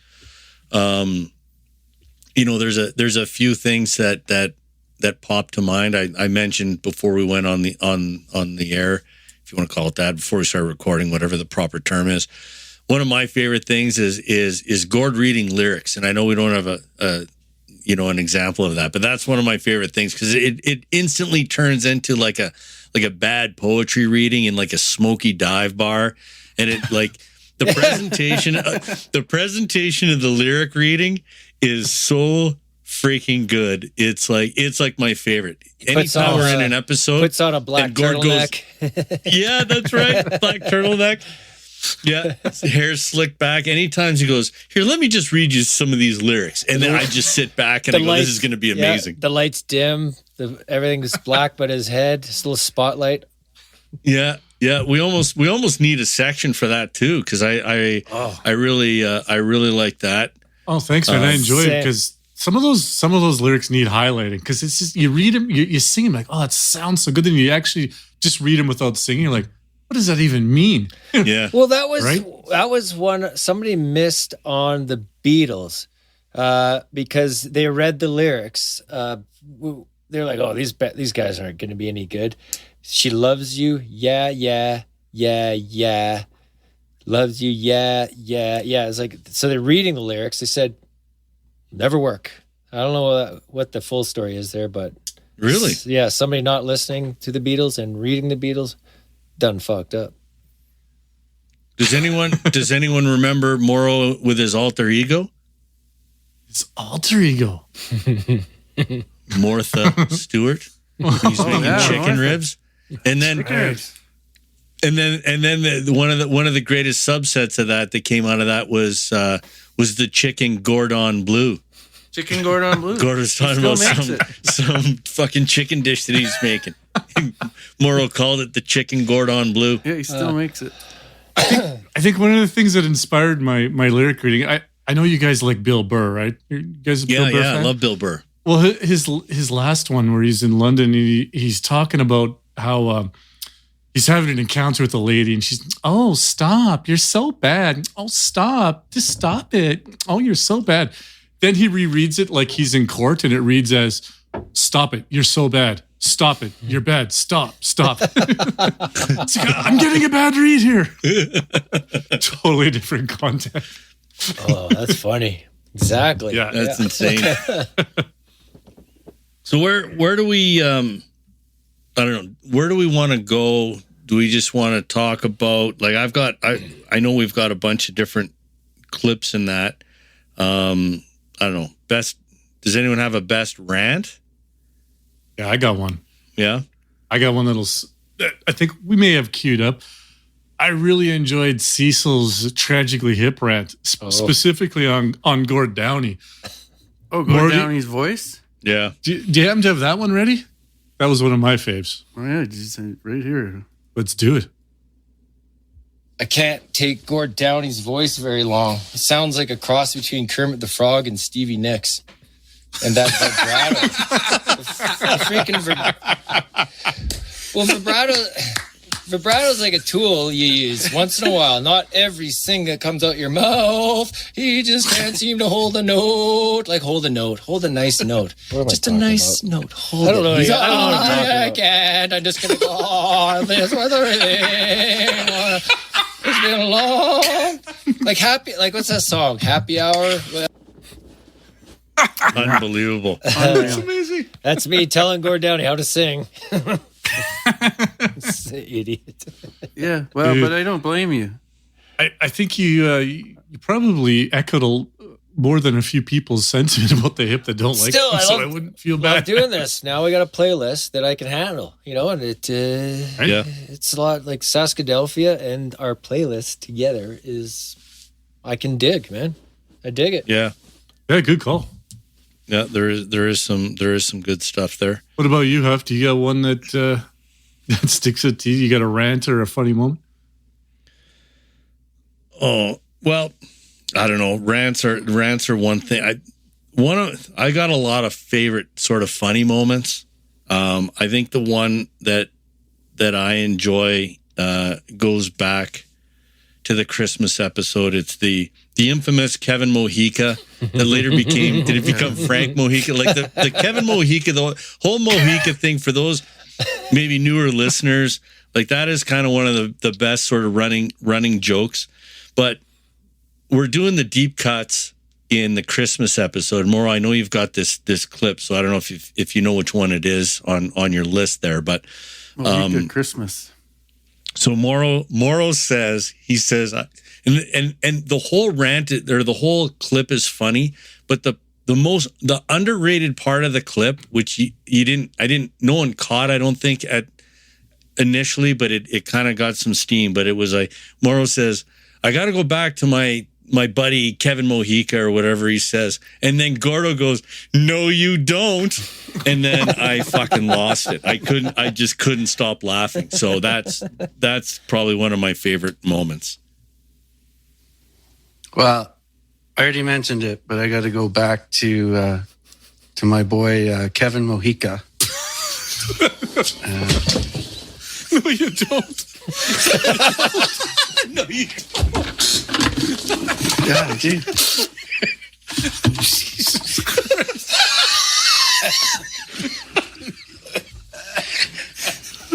There's a few things that pop to mind. I mentioned before we went on the air, if you want to call it that, before we started recording, whatever the proper term is. One of my favorite things is Gord reading lyrics, and I know we don't have an example of that, but that's one of my favorite things because it instantly turns into like a bad poetry reading in like a smoky dive bar, and it like the presentation of the lyric reading is so freaking good. It's like my favorite. puts Anytime on we're in a- an episode, Puts on a black and Gord goes- turtleneck. yeah, that's right. Black turtleneck. Yeah, hair slicked back. Anytime he goes, "Here, let me just read you some of these lyrics," and then I just sit back and I go, "This is going to be amazing." The lights dim. Everything's black, but his head, his little spotlight. Yeah. We almost need a section for that too because I really like that. Oh, thanks, man. I enjoy it because some of those lyrics need highlighting because it's just you read them, you sing them like, oh, that sounds so good. Then you actually just read them without singing. You're like, what does that even mean? Yeah. Well, that was Right? that was one somebody missed on the Beatles because they read the lyrics. They're like, oh, these guys aren't going to be any good. She loves you, yeah, yeah, yeah, yeah. Loves you, yeah, yeah, yeah. It's like so they're reading the lyrics. They said, never work. I don't know what the full story is there, but Really? yeah, somebody not listening to the Beatles and reading the Beatles done fucked up. Does anyone remember Morrow with his alter ego? His alter ego. Martha Stewart. He's making yeah, chicken Martha. ribs. And then one of the greatest subsets of that came out of that was the chicken Gordon Bleu. Chicken Gordon Bleu. Gordon's talking Still about makes some fucking chicken dish that he's making. Morrow called it the chicken Gordon Bleu. Yeah, he still makes it. I think one of the things that inspired my lyric reading, I know you guys like Bill Burr, right? You guys a Bill Burr I fan? love Bill Burr. Well, his last one where he's in London, he's talking about how he's having an encounter with a lady, and she's, oh, stop, you're so bad. Oh, stop, just stop it. Oh, you're so bad. Then he rereads it like he's in court, and it reads as, stop it, you're so bad. Stop it, you're bad. Stop. It's like, I'm getting a bad read here. Totally different content. Oh, that's funny. Exactly. Yeah. That's insane. So where do we I don't know, where do we want to go? Do we just want to talk about, like, I know we've got a bunch of different clips in that. I don't know. Does anyone have a best rant? Yeah, I got one. Yeah. I got one I think we may have queued up. I really enjoyed Cecil's Tragically Hip rant, specifically on Gord Downey. Oh, Morty? Gordon Downey's voice? Yeah. Do you happen to have that one ready? That was one of my faves. Oh, yeah, just right here. Let's do it. I can't take Gord Downey's voice very long. It sounds like a cross between Kermit the Frog and Stevie Nicks. And that vibrato. the freaking vibrato's like a tool you use once in a while. Not every sing that comes out your mouth. He just can't seem to hold a note. Like, hold a note. Hold a nice note. Just a nice note. Hold I don't know. it. I don't know what I'm talking I about. can't. I'm just going to go on this with everything. It's been long. Like, what's that song? Happy Hour? Unbelievable. That's amazing. That's me telling Gord Downey how to sing. Idiot. Yeah, well, Dude. but I don't blame you. I think you probably echoed more than a few people's sentiment about the hip that don't like Still, him, I so love- I wouldn't feel Love bad. doing this. Now we got a playlist that I can handle, and Yeah. it's a lot like Saskadelphia, and our playlist together I can dig, man. I dig it. Yeah. Yeah, good call. Yeah, there is some good stuff there. What about you, Huff? Do you got one that that sticks out to you? You got a rant or a funny moment? Oh, well, I don't know. Rants are one thing. I got a lot of favorite sort of funny moments. I think the one that I enjoy goes back to the Christmas episode. It's the infamous Kevin Mojica that later became Frank Mojica. Like the Kevin Mojica, the whole Mojica thing, for those maybe newer listeners, like, that is kind of one of the best sort of running jokes. But we're doing the deep cuts in the Christmas episode. Mauro, I know you've got this clip, so I don't know if you know which one it is on your list there. But Good Christmas. so Mauro says, and the whole rant or the whole clip is funny, but the underrated part of the clip, which no one caught, I don't think, at initially, but it kind of got some steam. But it was like, Mauro says, I got to go back to my buddy Kevin Mojica or whatever he says, and then Gordo goes, no, you don't, and then I fucking lost it. I just couldn't stop laughing. So that's probably one of my favorite moments. Well, I already mentioned it, but I got to go back to my boy Kevin Mojica. No, you don't. No, you Yeah, I do.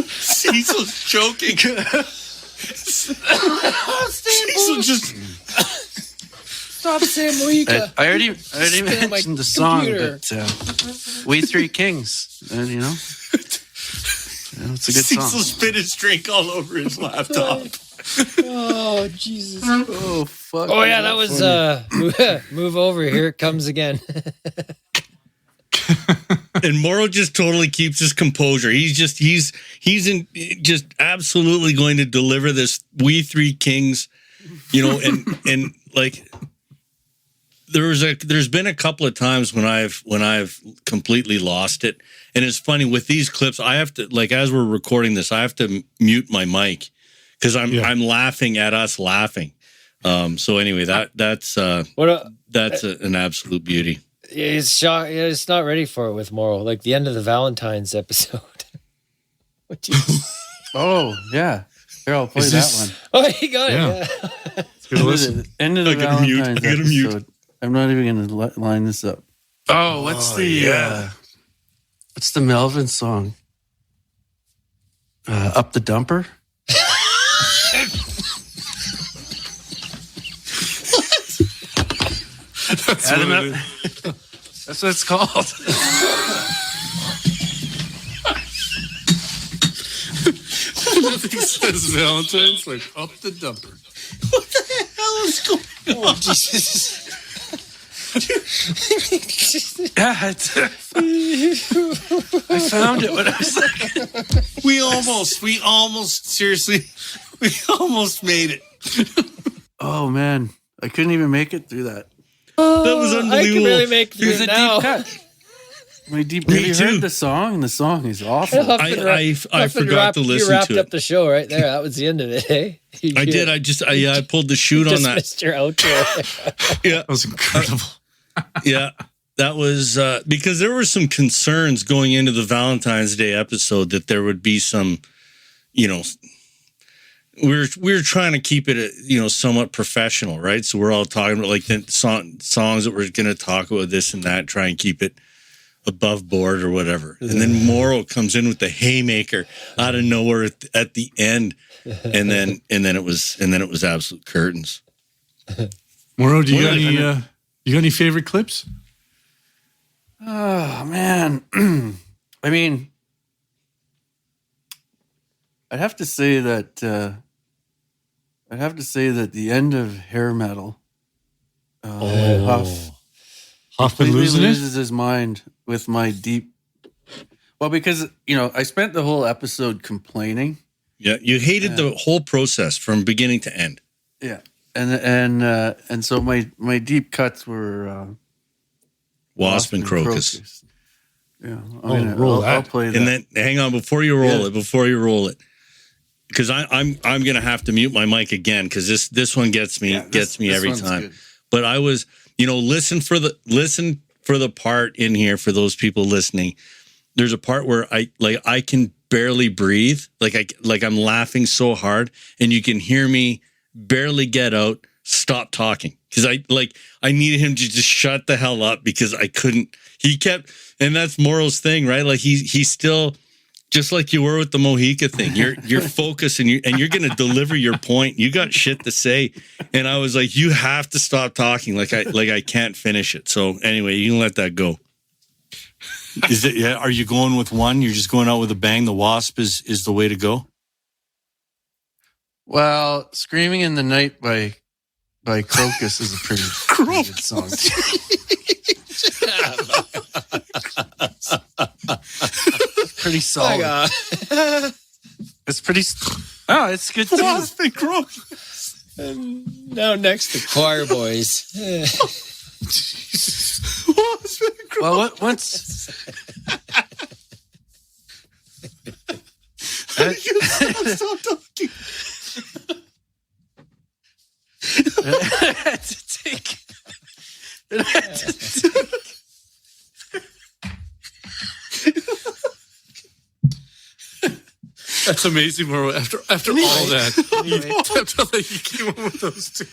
Cecil's joking. Cecil just Stop saying Mohica. I already Spin on my mentioned the song, computer. but We Three Kings, you know, it's a good Cecil song. spit his drink all over his laptop. Oh, Jesus. Oh fuck. Oh, yeah, that was Move Over. Here it comes again. And Morrow just totally keeps his composure. He's absolutely going to deliver this We Three Kings, you know, and like there's been a couple of times when I've completely lost it. And it's funny with these clips, I have to, like, as we're recording this, I have to mute my mic because I'm laughing at us laughing. So anyway, that's an absolute beauty. It's not ready for it with Morrow. Like the end of the Valentine's episode. What you? Oh yeah. Here, I'll play that Oh, he got it. Yeah. Good listen. one. End of the I gotta mute. Valentine's I gotta mute. episode. I'm not even going to line this up. Oh, what's the Melvin song? Up the Dumper? That's Adam, what it is. that's what it's called. Nothing says Valentine's like up the dumper. Oh, Jesus. Yeah, I found it when I was like, We almost made it. Oh man, I couldn't even make it through that. That was I can unbelievable. really make Here's it a now. deep cut. My deep. Me Have you too. heard the song? The song is awful. I forgot to listen You wrapped to it. up the show right there. That was the end of it, eh? I did. I pulled the shoot on Just that. missed your outro. Yeah. That was incredible. Yeah, that was because there were some concerns going into the Valentine's Day episode that there would be some, you know, we're trying to keep it, somewhat professional, right? So we're all talking about like the songs that we're going to talk about this and that, try and keep it above board or whatever. And then Morrow comes in with the haymaker out of nowhere at the end, and then it was absolute curtains. Morrow, do you got any favorite clips? Oh man, I mean, I'd have to say that the end of hair metal. Huff Hoffman completely losing it? loses his mind with my deep. Well, because I spent the whole episode complaining. Yeah, you hated the whole process from beginning to end. Yeah, and so my deep cuts were Wasp and Crocus. Yeah, roll I'll that. play that. And then hang on before you roll it, because I'm gonna have to mute my mic again because this one gets me this every one's time. good. But I was listen for the part in here for those people listening. There's a part where I can barely breathe, like I'm laughing so hard, and you can hear me barely get out. Stop talking because I needed him to just shut the hell up because I couldn't. He kept, and that's Morrow's thing, right? Like he's still just like you were with the Mohica thing. You're focused and you're going to deliver your point. You got shit to say, and I was like, you have to stop talking. Like I can't finish it. So anyway, you can let that go. Is it? Yeah. Are you going with one? You're just going out with a bang. The Wasp is the way to go. well, Screaming in the Night by Crocus is a pretty good song. Pretty solid. It's pretty. Oh, it's good too. Wasp and Crocus. Now next to Choir Boys. Wasp and Crocus. Well, once. Stop talking. I had to take. That's amazing, Morrow. After all that, after that, you came up with those two.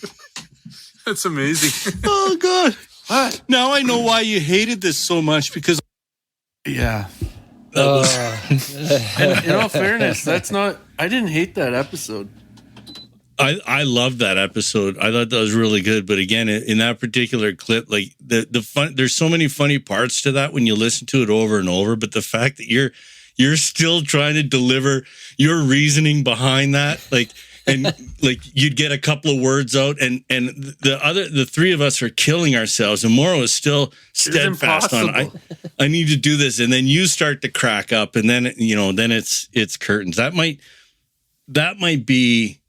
That's amazing. Oh God! Now I know why you hated this so much because Yeah. that was. And in all fairness, that's not. I didn't hate that episode. I love that episode. I thought that was really good. But again, in that particular clip, like the fun, there's so many funny parts to that when you listen to it over and over. But the fact that you're still trying to deliver your reasoning behind that, like, and like you'd get a couple of words out, and the three of us are killing ourselves, and Mauro is still steadfast on I need to do this, and then you start to crack up, and then then it's curtains. That might be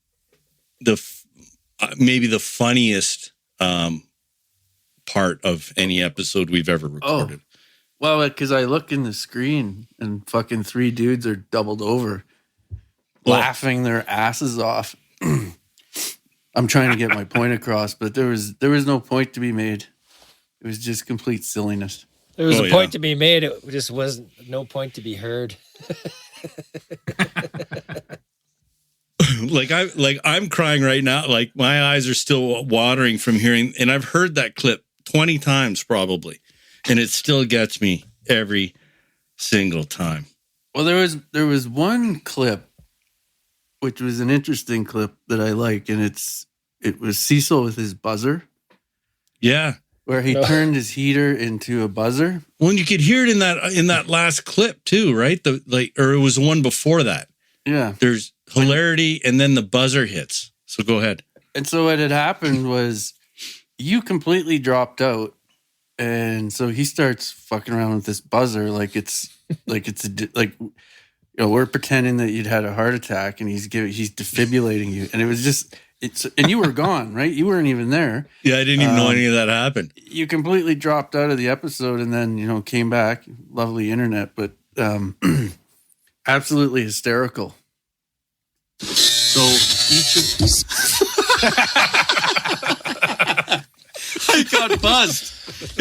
maybe the funniest part of any episode we've ever recorded. Oh. Well, because I look in the screen and fucking three dudes are doubled over, laughing their asses off. I'm trying to get my point across, but there was no point to be made. It was just complete silliness. There was a point to be made. It just wasn't no point to be heard. I'm crying right now. Like my eyes are still watering from hearing, and I've heard that clip 20 times probably, and it still gets me every single time. Well, there was one clip, which was an interesting clip that I like, and it was Cecil with his buzzer. Yeah, where he turned his heater into a buzzer. Well, you could hear it in that last clip too, right? Or it was the one before that. Yeah. There's hilarity, and then the buzzer hits. So go ahead. And so what had happened was you completely dropped out, and so he starts fucking around with this buzzer we're pretending that you'd had a heart attack, and he's defibrillating you, and it was just and you were gone, right? You weren't even there. Yeah, I didn't even know any of that happened. You completely dropped out of the episode, and then came back. Lovely internet, but absolutely hysterical. So each of I got buzzed.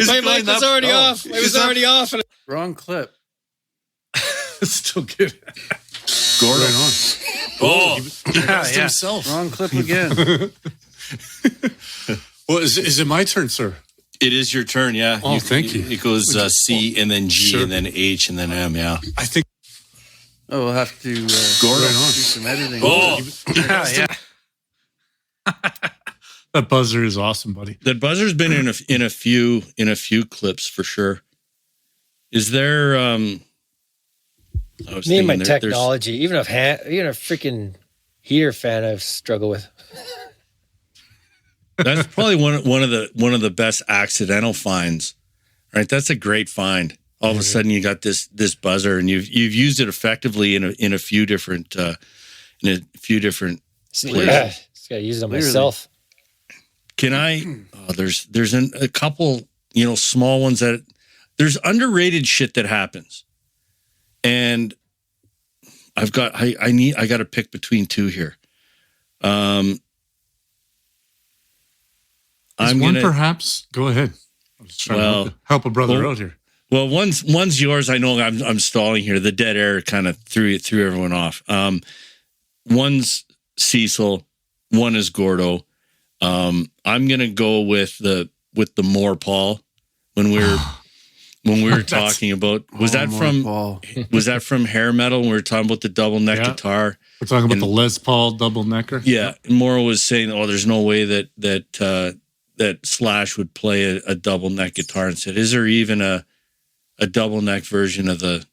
My mic was already off. It was already off. Wrong clip. Still good. Gordon on. Oh, Yeah. himself. Wrong clip again. Well, is it my turn, sir? it is your turn. Yeah. Oh, thank you. It goes C and then G and then H and then M. Yeah. I think. Oh, we'll have to Gordon do some editing. Oh, yeah. That buzzer is awesome, buddy. that buzzer's been in a few clips for sure. Is there? I was Me and my thinking there's- technology, even a freaking heater fan, I've struggled with. That's probably one of the best accidental finds, right? That's a great find. All of a sudden, you got this buzzer, and you've used it effectively in a few different places. Yeah, just gotta use it on myself. Can I? Oh, there's a couple small ones that there's underrated shit that happens, and I got to pick between two here. I'm one perhaps. Go ahead. I'm just trying to help a brother out here. Well, one's yours. I know I'm stalling here. The dead air kind of threw everyone off. One's Cecil, one is Gordo. I'm gonna go with the more Paul when we were talking about was that from Hair Metal when we were talking about the double neck guitar? We're talking about the Les Paul double necker. Yeah, Mauro was saying, there's no way that Slash would play a double neck guitar, and said, is there even a double neck version of the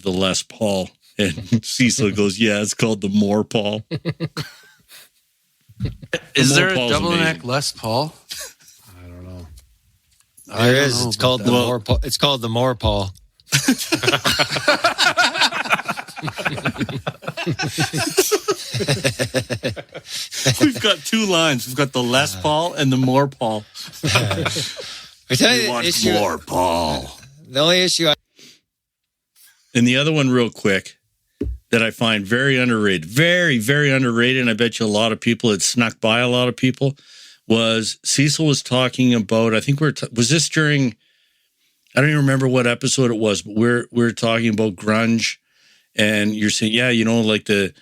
Les Paul? And Cecil goes, yeah, it's called the More Paul. Is there a Paul's double amazing. neck Les Paul? I don't know. There is. It's called the more. It's called the more Paul. We've got two lines. We've got the Les Paul and the More Paul. I tell you, the issue, More Paul. the only issue. And the other one, real quick, that I find very underrated, very, very underrated, and I bet you a lot of people, it snuck by a lot of people, was Cecil was talking about, I think was this during, I don't even remember what episode it was, but we're talking about grunge, and you're saying, yeah, like the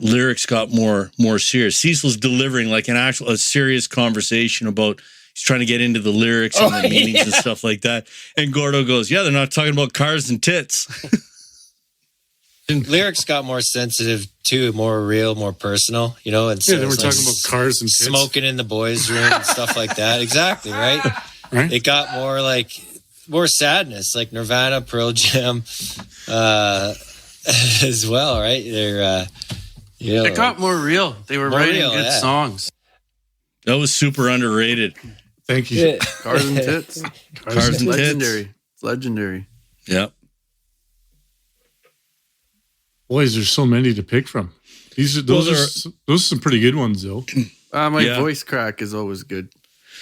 lyrics got more serious. Cecil's delivering like a serious conversation about, he's trying to get into the lyrics and the meanings and stuff like that. And Gordo goes, yeah, they're not talking about cars and tits. lyrics got more sensitive too, more real, more personal, you know. And so Yeah, then we're it's like talking about cars and tits. smoking in the boys' room and stuff like that. Exactly, right? Right. It got more sadness, like Nirvana, Pearl Jam, as well, right? They're It got more real. They were More writing real, good yeah. songs. That was super underrated. Thank you. Cars and Tits. Cars and Tits. Legendary. It's legendary. Yeah. Boys, there's so many to pick from. Those are some pretty good ones, though. My Yeah. voice crack is always good.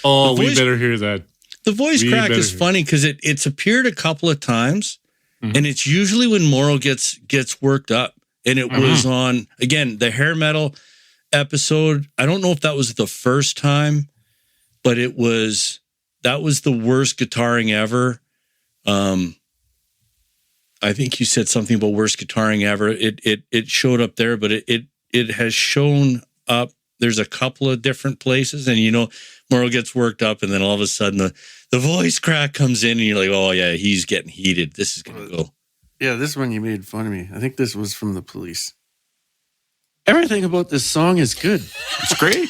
Oh, The we voice- better hear that. The voice We crack better is hear. funny because it's appeared a couple of times, and it's usually when Morrow gets worked up. And it was on, again, the hair metal episode. I don't know if that was the first time, but that was the worst guitaring ever. I think you said something about worst guitaring ever. It showed up there, but it has shown up. There's a couple of different places, and Morrow gets worked up, and then all of a sudden the voice crack comes in, and you're like, oh yeah, he's getting heated. This is gonna go. Yeah, this one you made fun of me. I think this was from the Police. Everything about this song is good. It's great.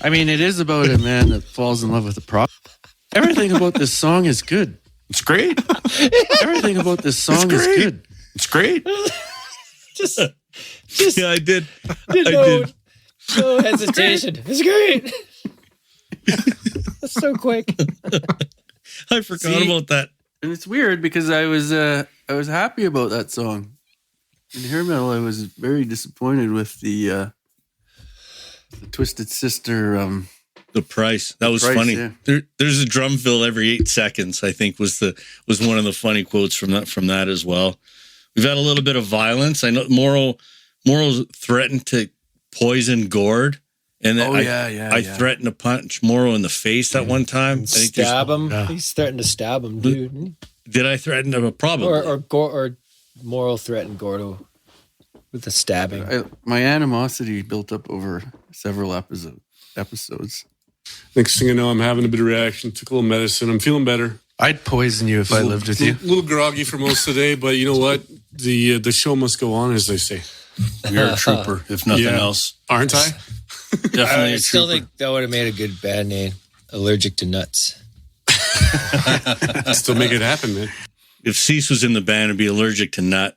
I mean, it is about a man that falls in love with a prop. Everything about this song is good. It's great. Everything about this song is good. It's great. just Yeah, I did. no hesitation. It's great. That's so quick. I forgot about that. And it's weird because I was happy about that song. In hair metal, I was very disappointed with the Twisted Sister. The price. That was Price, funny. yeah. There's a drum fill every 8 seconds, I think was one of the funny quotes from that as well. We've had a little bit of violence. I know Morrow threatened to poison Gord. And then I threatened to punch Morrow in the face that one time. I think Stab him. He's threatened to stab him, dude. Did I threaten him? Probably. Or Morrow threatened Gordo with the stabbing. My animosity built up over several episodes. Next thing I know, I'm having a bit of reaction. Took a little medicine. I'm feeling better. I'd poison you if I lived with you. A little groggy for most of the day, but you know what? The show must go on, as they say. You're a trooper, if nothing Yeah. else. Aren't I? Definitely I a still trooper. think that would have made a good band name. Allergic to Nuts. Still make it happen, man. If Cease was in the band, it'd be allergic to nut.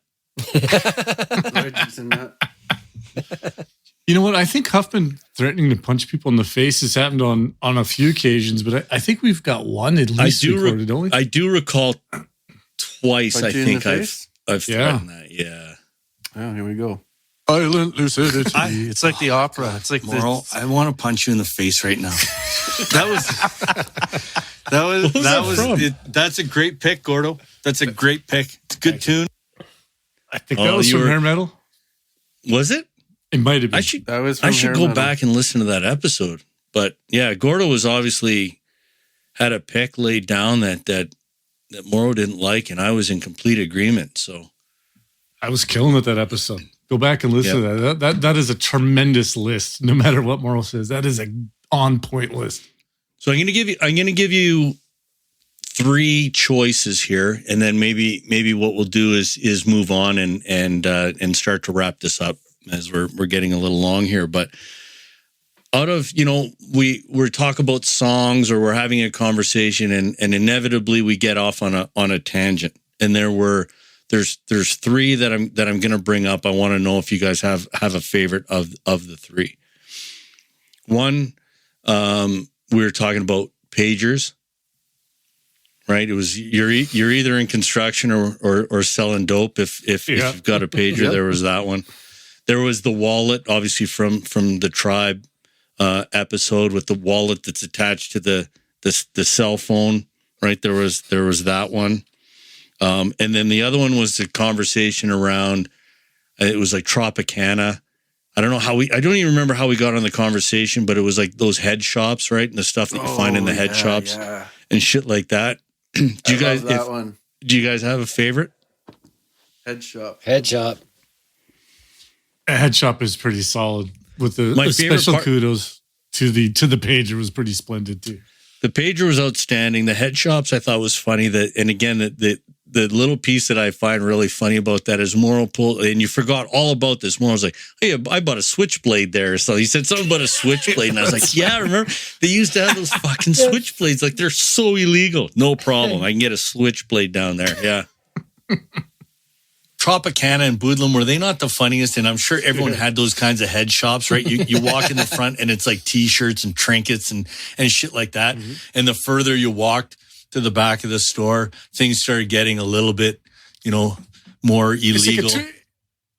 You know what? I think Huffman threatening to punch people in the face has happened on a few occasions, but I think we've got one at least recorded, don't we? I do recall twice. Punch I you in think the I've face? threatened that. Yeah. Oh, here we go. Violent lucidity. It's like the opera. It's like Morrow, I want to punch you in the face right now. That's a great pick, Gordo. That's a great pick. It's a good tune. I think that was from hair metal. Was it? It might have been. I should That was from hair go metal. back and listen to that episode. But yeah, Gordo was obviously had a pick laid down that Morrow didn't like, and I was in complete agreement. So I was killing it that episode. Go back and listen to that. That is a tremendous list. No matter what Morrow says, that is a on point list. I'm gonna give you 3 choices here, and then maybe what we'll do is move on and start to wrap this up as we're getting a little long here. But out of we're talking about songs, or we're having a conversation, and inevitably we get off on a tangent. And there's 3 that I'm going to bring up. I want to know if you guys have a favorite of the 3. One, we were talking about pagers, right? It was you're either in construction or selling dope. If you've got a pager, there was that one. There was the wallet, obviously from the Tribe episode, with the wallet that's attached to the cell phone, right? There was that one. And then the other one was the conversation around, it was like Tropicana. I don't even remember how we got on the conversation, but it was like those head shops, right? And the stuff that you find in the head shops and shit like that. Do you guys have a favorite? Head shop. Head shop. Head shop is pretty solid. With the My favorite special part- kudos to the pager was pretty splendid too. The pager was outstanding. The head shops I thought was funny, and again, the little piece that I find really funny about that is Morrow pulled, and you forgot all about this. Morrow's like, "Hey, I bought a switchblade there." So he said something about a switchblade, and I was like, "Yeah, remember they used to have those fucking switchblades? Like they're so illegal. No problem, I can get a switchblade down there." Yeah. Tropicana and Boodlum, were they not the funniest? And I'm sure everyone had those kinds of head shops, right? You walk in the front and it's like T-shirts and trinkets and shit like that. Mm-hmm. And the further you walked to the back of the store, things started getting a little bit, more illegal.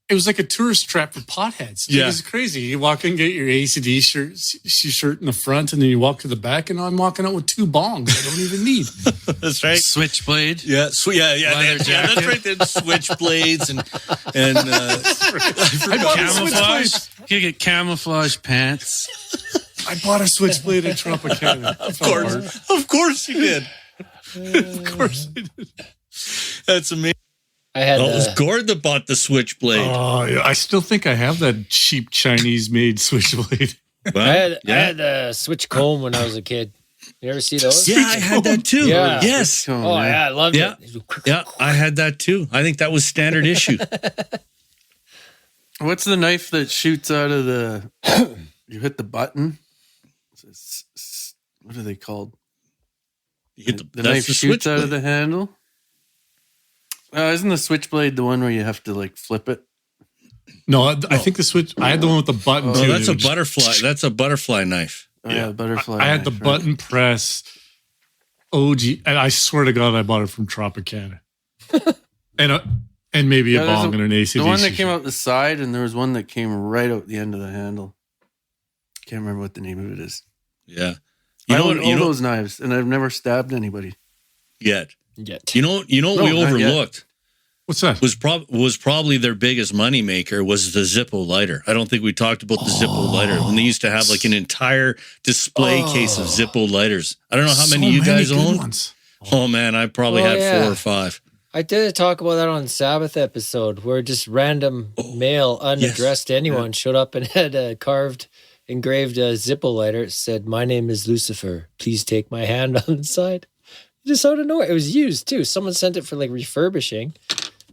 It was like a tourist trap for potheads. Yeah. It was crazy. You walk in, get your ACD shirt in the front, and then you walk to the back, and I'm walking out with 2 bongs I don't even need. That's right. Switchblade. Yeah, that's right. Then switchblades and camouflage. You get camouflage pants. I bought a switchblade at Tropicana. Of course you did. Of course I did. That's amazing. It was Gord that bought the switchblade. Oh, yeah. I still think I have that cheap Chinese-made switchblade. I had the switch comb when I was a kid. You ever see those? Yeah, I had that too. Yeah. Yes. Yeah, I loved it. Yeah, I had that too. I think that was standard issue. What's the knife that shoots out of the? You hit the button. What are they called? You hit the knife shoots out of the handle. Isn't the switchblade the one where you have to like flip it? No, I think the switch. I had the one with the button too. That's a butterfly. That's a butterfly knife. Oh, yeah, butterfly. I had the button press. OG, and I swear to God, I bought it from Tropicana. and maybe a bong and an ACDC. The one that came out the side, and there was one that came right out the end of the handle. Can't remember what the name of it is. Yeah, I own all those knives, and I've never stabbed anybody yet. You know what we overlooked? What's that? Was probably their biggest moneymaker was the Zippo lighter. I don't think we talked about the Zippo lighter when they used to have like an entire display case of Zippo lighters. I don't know how many you guys own. Oh man, I probably had 4 or 5. I did talk about that on Sabbath episode where just random mail unaddressed to anyone showed up and had a engraved Zippo lighter. It said, "My name is Lucifer. Please take my hand," on the side. Just out of nowhere. It was used too. Someone sent it for like refurbishing.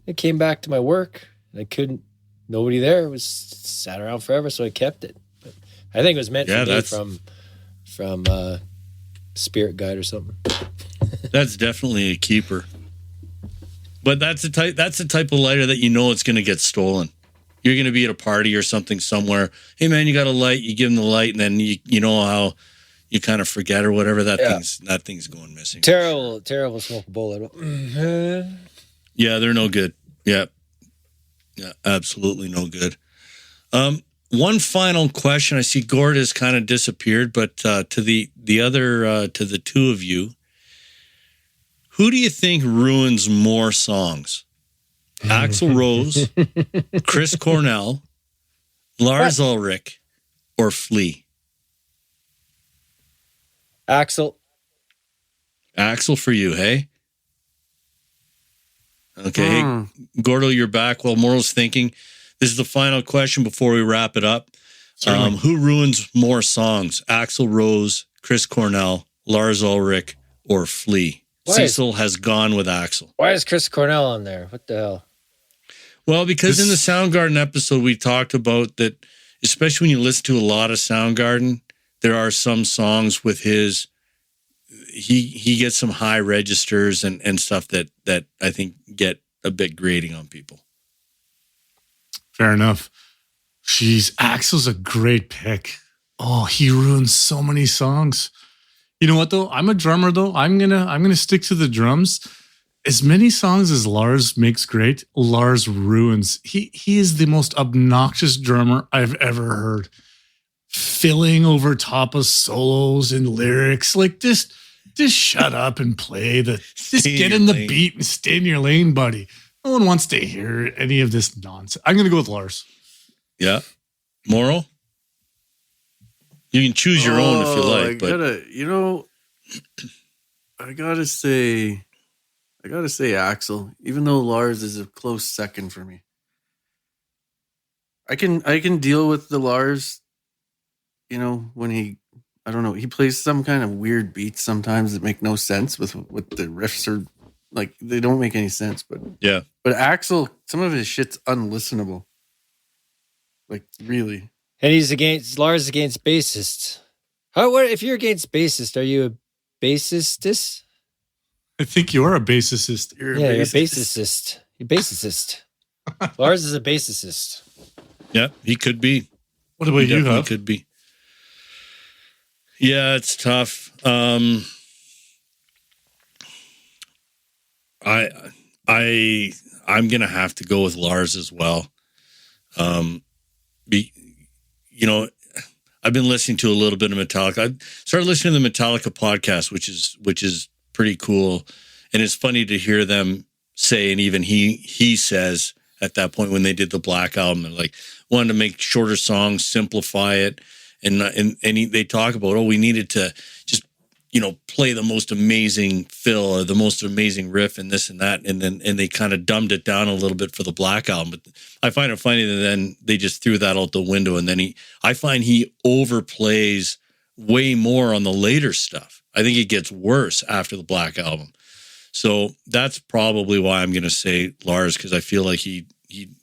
It came back to my work. And nobody there. It was sat around forever, so I kept it. But I think it was meant for me from Spirit Guide or something. That's definitely a keeper. But that's the type of lighter that it's going to get stolen. You're going to be at a party or something somewhere. Hey man, you got a light. You give them the light, and then you know how you kind of forget or whatever. That thing's going missing. Terrible smoke bullet. Yeah, they're no good. Yeah, absolutely no good. One final question. I see Gord has kind of disappeared, but to the other to the two of you, who do you think ruins more songs? Axl Rose, Chris Cornell, Lars Ulrich, or Flea? Axl for you, hey? Okay, hey, Gordo, you're back. While Morrow's thinking, this is the final question before we wrap it up. Who ruins more songs? Axl Rose, Chris Cornell, Lars Ulrich, or Flea? Cecil has gone with Axl. Why is Chris Cornell on there? What the hell? Well, because in the Soundgarden episode, we talked about that, especially when you listen to a lot of Soundgarden, there are some songs with his, he gets some high registers and stuff that I think get a bit grating on people. Fair enough. Jeez, Axl's a great pick. Oh, he ruins so many songs. You know what though? I'm a drummer though. I'm gonna stick to the drums. As many songs as Lars makes great, Lars ruins. He is the most obnoxious drummer I've ever heard. Filling over top of solos and lyrics. Like just shut up and play just get in the beat and stay in your lane, buddy. No one wants to hear any of this nonsense. I'm gonna go with Lars. Yeah. Morrow? You can choose your own if you like. I gotta say Axl, even though Lars is a close second for me. I can deal with the Lars, when he plays some kind of weird beats sometimes that make no sense with what the riffs are Like they don't make any sense. But Yeah. but Axl, some of his shit's unlistenable. Like really. And Lars is against bassists. What if you're against bassist? Are you a bassist? I think you are a bassist. You're Yeah, you're a bassist. You're bassist. Lars is a bassist. Yeah, he could be. What about He you, definitely Huff? could be. Yeah, it's tough. I'm gonna have to go with Lars as well. I've been listening to a little bit of Metallica. I started listening to the Metallica podcast, which is pretty cool, and it's funny to hear them say, and even he says at that point when they did the Black Album, they're like wanted to make shorter songs, simplify it, and they talk about, we needed to just play the most amazing fill or the most amazing riff and this and that, and they kind of dumbed it down a little bit for the Black Album. But I find it funny that then they just threw that out the window, and then I find he overplays way more on the later stuff. I think it gets worse after the Black Album. So that's probably why I'm going to say Lars, because I feel like he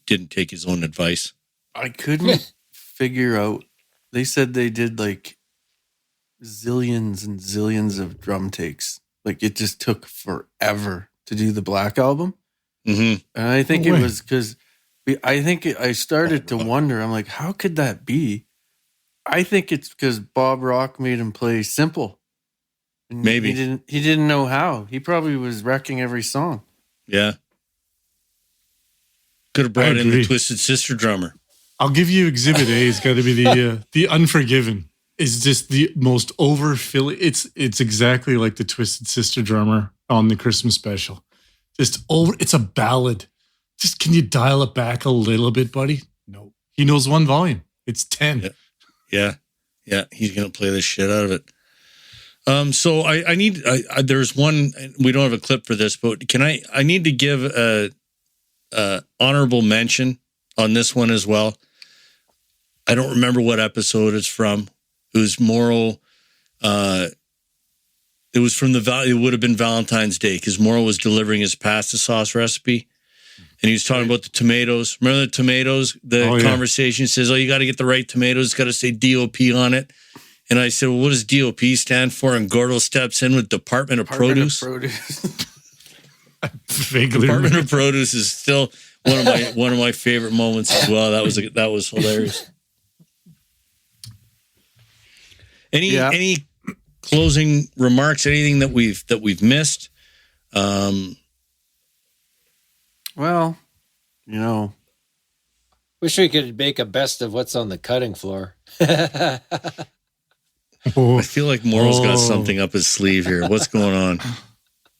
didn't take his own advice. I couldn't figure out. They said they did like zillions and zillions of drum takes. Like it just took forever to do the Black Album. Mm-hmm. And I think No it way. was because I started to wonder. I'm like, how could that be? I think it's because Bob Rock made him play simple. And Maybe. he didn't know how. He probably was wrecking every song. Yeah. Could have brought in the agree. Twisted Sister drummer. I'll give you Exhibit A. It's got to be the Unforgiven. It's just the most overfilling. It's exactly like the Twisted Sister drummer on the Christmas special. Just over. It's a ballad. Just can you dial it back a little bit, buddy? No. He knows one volume. It's 10. Yeah. Yeah. He's going to play the shit out of it. So I need, there's one, we don't have a clip for this, but I need to give a honorable mention on this one as well. I don't remember what episode it's from. It was Morrow. It was from it would have been Valentine's Day because Morrow was delivering his pasta sauce recipe. And he was talking about the tomatoes. Remember the tomatoes? The conversation says, you got to get the right tomatoes. It's got to say DOP on it. And I said, well, what does DOP stand for? And Gordo steps in with Department of Produce. Vaguely Department remember. of Produce is still one of my favorite moments as well. That was hilarious. Any closing remarks? Anything that we've missed? Well, Wish we could make a best of what's on the cutting floor. Oh, I feel like Morrow's got something up his sleeve here. What's going on?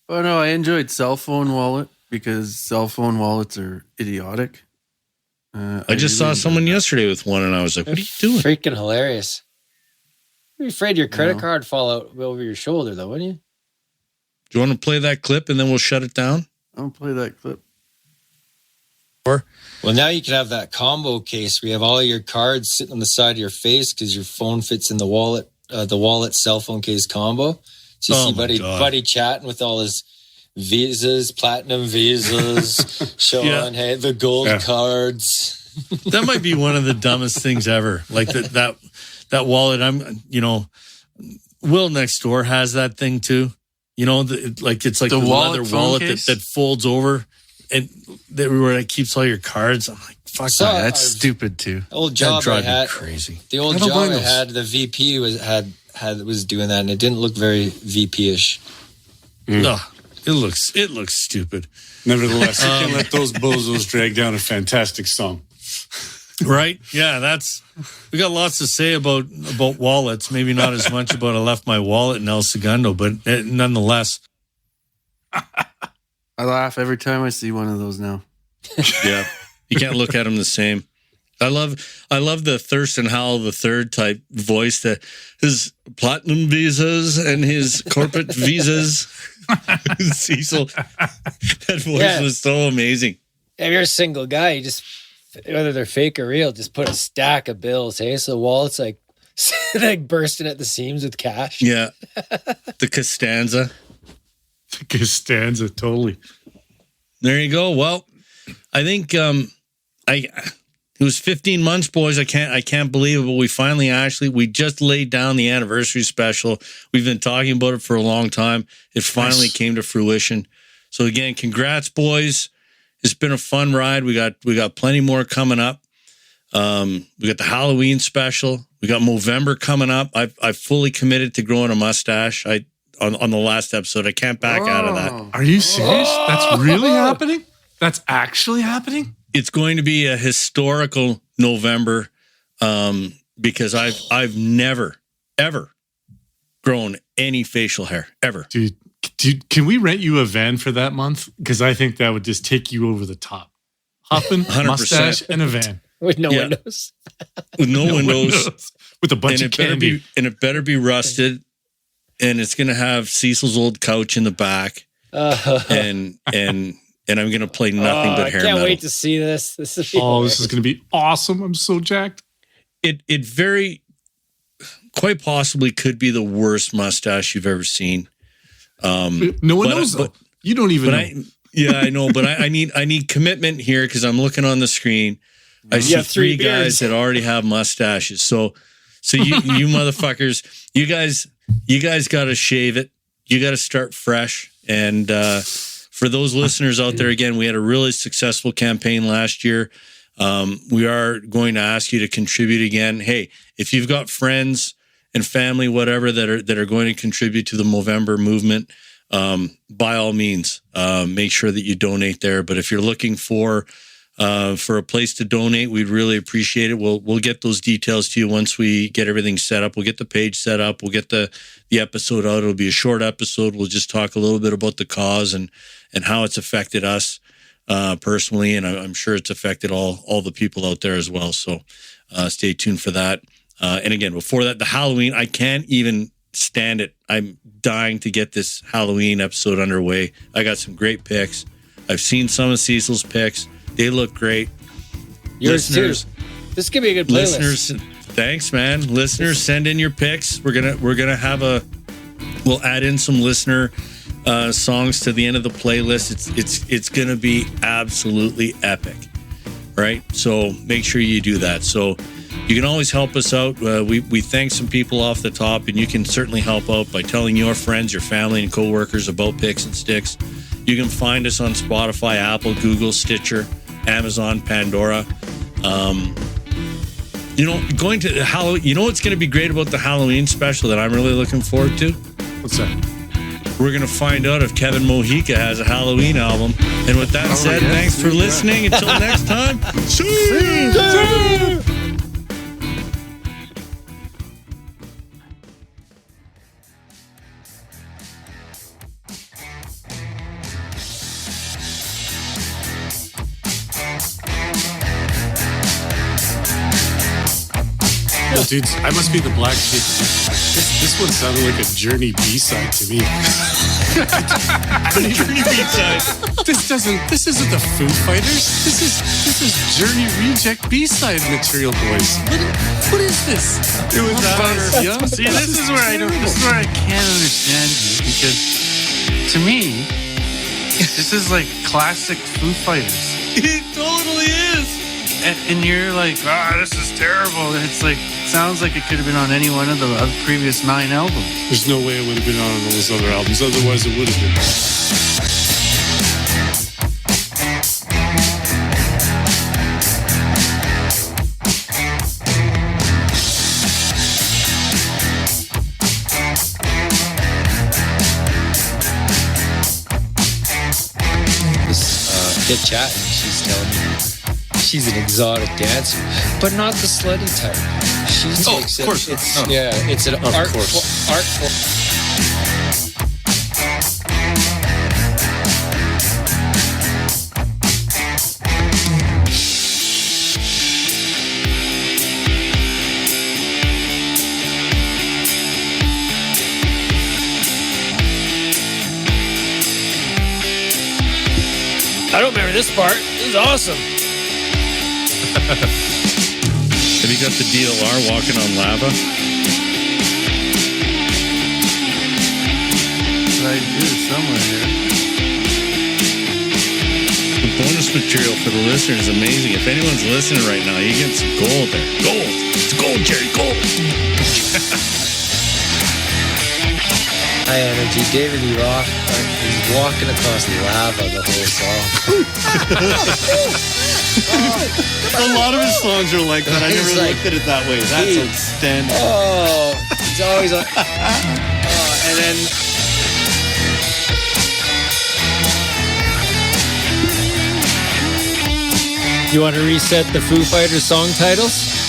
oh no, I enjoyed Cell Phone Wallet because cell phone wallets are idiotic. I just saw someone yesterday with one, and I was like, "What are you doing?" Freaking hilarious. You're afraid your credit card fall out over your shoulder, though, wouldn't you? Do you want to play that clip, and then we'll shut it down? I'll play that clip. Well, now you can have that combo case where you have all your cards sitting on the side of your face because your phone fits in the wallet cell phone case combo. So you see buddy chatting with all his visas, platinum visas, showing hey the gold cards. That might be one of the dumbest things ever. Like that wallet. Will next door has that thing too. It's like The the wallet leather phone wallet case? that folds over and where it keeps all your cards. I'm like, fuck So, that. That's stupid too. Old That job I drives me had, crazy. the old I don't job blame I those. had, the VP was doing that, and it didn't look very VP-ish. Ugh, it looks stupid. nevertheless, you can't let those bozos drag down a fantastic song. Right? Yeah, we got lots to say about wallets. Maybe not as much about I left my wallet in El Segundo, but nonetheless. I laugh every time I see one of those now. Yeah. You can't look at them the same. I love the Thurston Howell III type voice, that his platinum visas and his corporate visas. Cecil. That voice was so amazing. If you're a single guy, you just, whether they're fake or real, just put a stack of bills. Hey, so the wallet's like bursting at the seams with cash. Yeah. The Costanza. Costanza, totally. There you go. Well, I think it was 15 months, boys. I can't believe it, but we just laid down the anniversary special. We've been talking about it for a long time. It finally came to fruition. So again, congrats, boys. It's been a fun ride. We got plenty more coming up. We got the Halloween special. We got Movember coming up. I've fully committed to growing a mustache. On the last episode, I can't back out of that. Are you serious? That's really happening? That's actually happening? It's going to be a historical November because I've never ever grown any facial hair ever. Dude, can we rent you a van for that month? Because I think that would just take you over the top. Hopping, 100%. Mustache, and a van. With no windows. With no windows. With a bunch of candy. It better be rusted. And it's going to have Cecil's old couch in the back. And I'm going to play nothing but hair I can't metal. wait to see this. This is this is going to be awesome. I'm so jacked. It very quite possibly could be the worst mustache you've ever seen. No one knows though. You don't even know. I know, but I need commitment here because I'm looking on the screen. I see three guys that already have mustaches. So you motherfuckers, you guys got to shave it. You got to start fresh. And for those listeners out there, again, we had a really successful campaign last year. We are going to ask you to contribute again. Hey, if you've got friends and family, whatever, that are going to contribute to the Movember movement, by all means, make sure that you donate there. But if you're looking for a place to donate, we'd really appreciate it. We'll get those details to you once we get everything set up. We'll get the page set up. We'll get the episode out. It'll be a short episode. We'll just talk a little bit about the cause and how it's affected us personally, and I'm sure it's affected all the people out there as well. So stay tuned for that. And again, before that, the Halloween, I can't even stand it. I'm dying to get this Halloween episode underway. I got some great picks. I've seen some of Cecil's picks. They look great. Yours listeners, too. This could be a good playlist. Listeners, thanks, man. Listeners, send in your picks. We're gonna have we'll add in some listener songs to the end of the playlist. It's gonna be absolutely epic, right? So make sure you do that. So you can always help us out. We thank some people off the top, and you can certainly help out by telling your friends, your family, and coworkers about Picks and Sticks. You can find us on Spotify, Apple, Google, Stitcher, Amazon, Pandora. Going to Halloween. You know what's going to be great about the Halloween special that I'm really looking forward to? What's that? We're going to find out if Kevin Mojica has a Halloween album. And with that said, thanks for listening. Until next time. See you. Well, dude, I must be the black sheep. This one sounded like a Journey B-side to me. Journey B-side. This isn't the Foo Fighters. This is Journey Reject B-side material, boys. What is this? It was yeah. See, this is where I can't understand you, because to me, this is like classic Foo Fighters. It totally is. And you're like, this is terrible. It's like, sounds like it could have been on any one of the previous 9 albums. There's no way it would have been on those other albums. Otherwise, it would have been. Get chatting. She's telling me she's an exotic dancer, but not the slutty type. She's of course. It's an artful. I don't remember this part. This is awesome. Have you got the DLR walking on lava? I B-side too, somewhere here. The bonus material for the listener is amazing. If anyone's listening right now, you get some gold there. Gold. It's gold, Jerry. Gold. High energy. David Lee Roth is walking across lava the whole song. A lot of his songs are like that. I He's never like, looked at it that way. That's "Hey." outstanding. Oh, it's always like, and then you want to reset the Foo Fighters song titles?